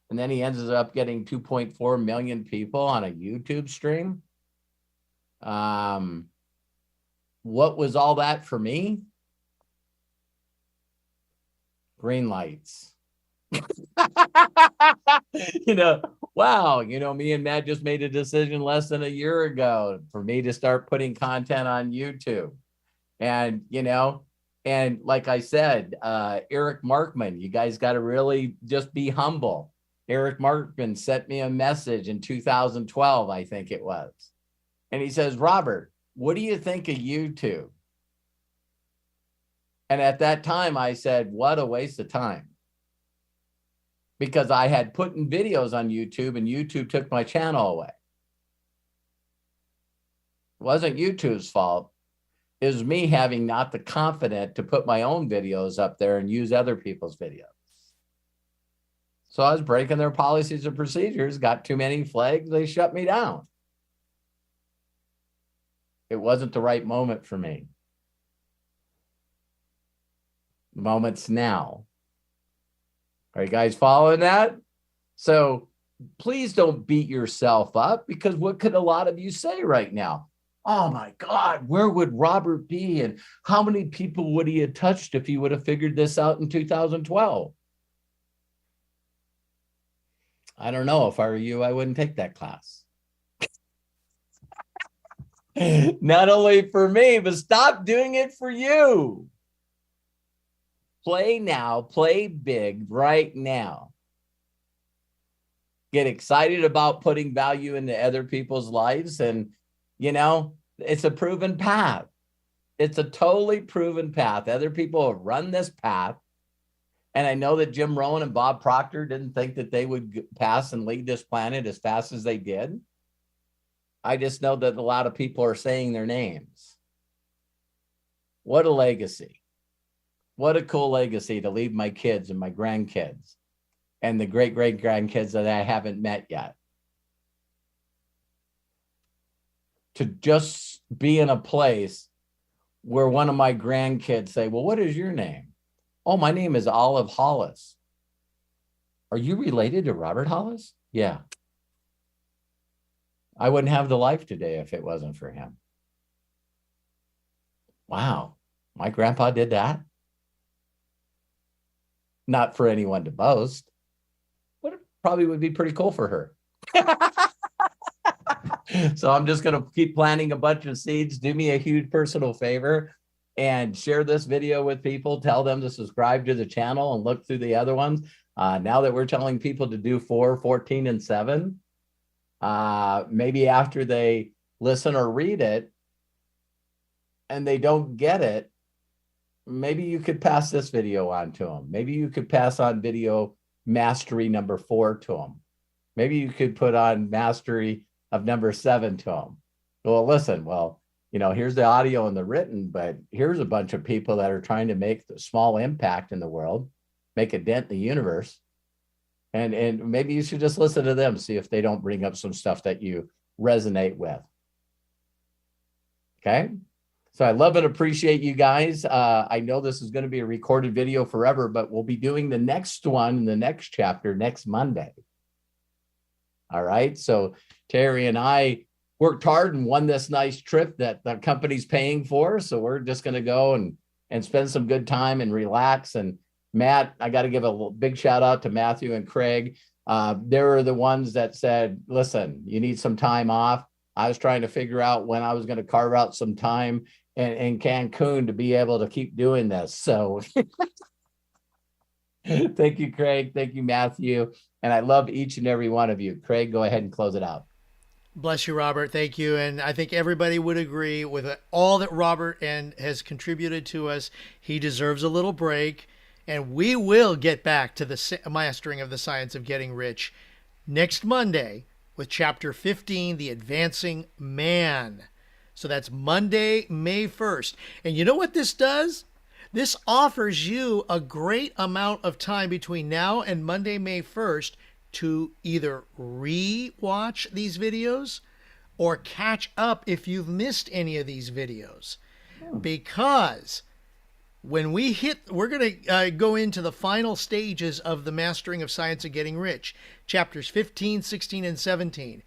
Speaker 2: And then he ends up getting 2.4 million people on a YouTube stream. What was all that for me? Green lights. Wow, me and Matt just made a decision less than a year ago for me to start putting content on YouTube. And, and like I said, Eric Markman, you guys got to really just be humble. Eric Markman sent me a message in 2012, I think it was. And he says, Robert, what do you think of YouTube? And at that time, I said, what a waste of time. Because I had put in videos on YouTube and YouTube took my channel away. It wasn't YouTube's fault. It was me having not the confidence to put my own videos up there and use other people's videos. So I was breaking their policies and procedures, got too many flags, they shut me down. It wasn't the right moment for me. The moment's now. Are you guys following that? So please don't beat yourself up, because what could a lot of you say right now? Oh my God, where would Robert be? And how many people would he have touched if he would have figured this out in 2012? I don't know. If I were you, I wouldn't take that class. Not only for me, but stop doing it for you. Play now, play big right now. Get excited about putting value into other people's lives. And, it's a proven path. It's a totally proven path. Other people have run this path. And I know that Jim Rohn and Bob Proctor didn't think that they would pass and lead this planet as fast as they did. I just know that a lot of people are saying their names. What a legacy. What a cool legacy to leave my kids and my grandkids and the great-great-grandkids that I haven't met yet. To just be in a place where one of my grandkids say, well, what is your name? Oh, my name is Olive Hollis. Are you related to Robert Hollis? Yeah. I wouldn't have the life today if it wasn't for him. Wow. My grandpa did that. Not for anyone to boast, but it probably would be pretty cool for her. So I'm just going to keep planting a bunch of seeds. Do me a huge personal favor and share this video with people. Tell them to subscribe to the channel and look through the other ones. Now that we're telling people to do 4, 14, and 7, maybe after they listen or read it and they don't get it, maybe you could pass this video on to them. Maybe you could pass on video mastery number 4 to them. Maybe you could put on mastery of number 7 to them. Well, listen, here's the audio and the written, but here's a bunch of people that are trying to make the small impact in the world, make a dent in the universe. And maybe you should just listen to them, see if they don't bring up some stuff that you resonate with. Okay. So I love and appreciate you guys. I know this is going to be a recorded video forever, but we'll be doing the next one in the next chapter next Monday. All right. So Terry and I worked hard and won this nice trip that the company's paying for. So we're just going to go and spend some good time and relax. And Matt, I got to give a big shout out to Matthew and Craig. They were the ones that said, listen, you need some time off. I was trying to figure out when I was going to carve out some time in Cancun to be able to keep doing this. So thank you, Craig. Thank you, Matthew. And I love each and every one of you. Craig, go ahead and close it out.
Speaker 1: Bless you, Robert. Thank you. And I think everybody would agree with all that Robert has contributed to us. He deserves a little break. And we will get back to the mastering of the science of getting rich next Monday with chapter 15, The Advancing Man. So that's Monday, May 1st. And you know what this does? This offers you a great amount of time between now and Monday, May 1st to either re-watch these videos or catch up if you've missed any of these videos. Because when we're going to go into the final stages of the mastering of science of getting rich, chapters 15, 16, and 17.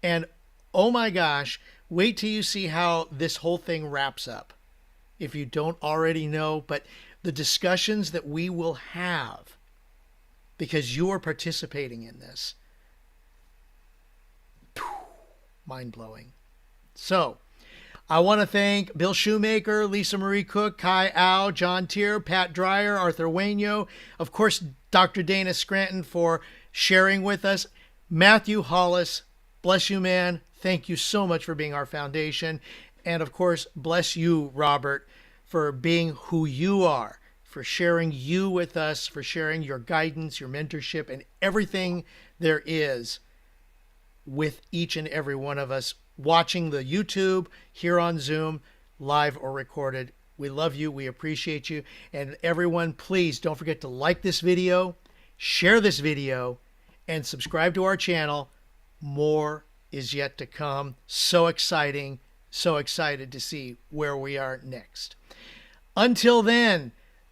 Speaker 1: And oh my gosh, wait till you see how this whole thing wraps up. If you don't already know, but the discussions that we will have, because you are participating in this, mind-blowing. So, I want to thank Bill Shoemaker, Lisa Marie Cook, Kai Au, John Tier, Pat Dreyer, Arthur Wainio, of course, Dr. Dana Scranton for sharing with us. Matthew Hollis, bless you, man. Thank you so much for being our foundation. And of course, bless you, Robert, for being who you are, for sharing you with us, for sharing your guidance, your mentorship, and everything there is with each and every one of us watching the YouTube, here on Zoom, live or recorded. We love you. We appreciate you. And everyone, please don't forget to like this video, share this video, and subscribe to our channel. More is yet to come. So exciting. So excited to see where we are next. Until then,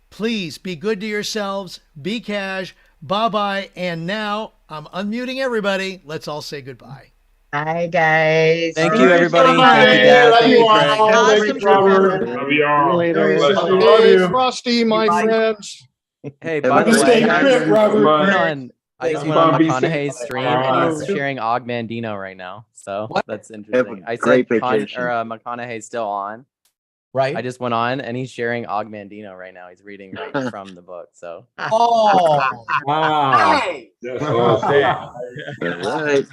Speaker 1: please be good to yourselves. Be cash. Bye-bye. And now I'm unmuting everybody. Let's all say goodbye.
Speaker 6: Hi, guys.
Speaker 7: Thank you, everybody. Thank you, Dad. Thank you, Craig.
Speaker 6: Awesome.
Speaker 5: Love you all.
Speaker 12: Hey, Frosty, my friends.
Speaker 7: Hey, by the way, I just went on
Speaker 5: Bobby,
Speaker 7: McConaughey's stream and he's sharing Ogmandino right now. So that's interesting. I said McConaughey's still on.
Speaker 2: Right.
Speaker 7: I just went on and he's sharing Ogmandino right now. He's reading right from the book. So.
Speaker 2: Oh,
Speaker 5: wow.
Speaker 2: hey.
Speaker 5: That's awesome.
Speaker 12: Right.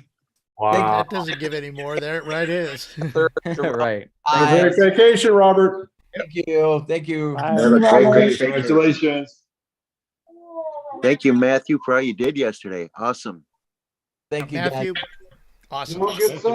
Speaker 5: Wow.
Speaker 1: That doesn't give any more there. Right is.
Speaker 7: Right.
Speaker 5: Great vacation, Robert.
Speaker 2: Thank you. Thank you.
Speaker 12: Have a great vacation.
Speaker 5: Congratulations.
Speaker 12: Thank you, Matthew, for all you did yesterday. Awesome.
Speaker 2: Thank you,
Speaker 1: Matthew.
Speaker 2: Dad.
Speaker 1: Awesome.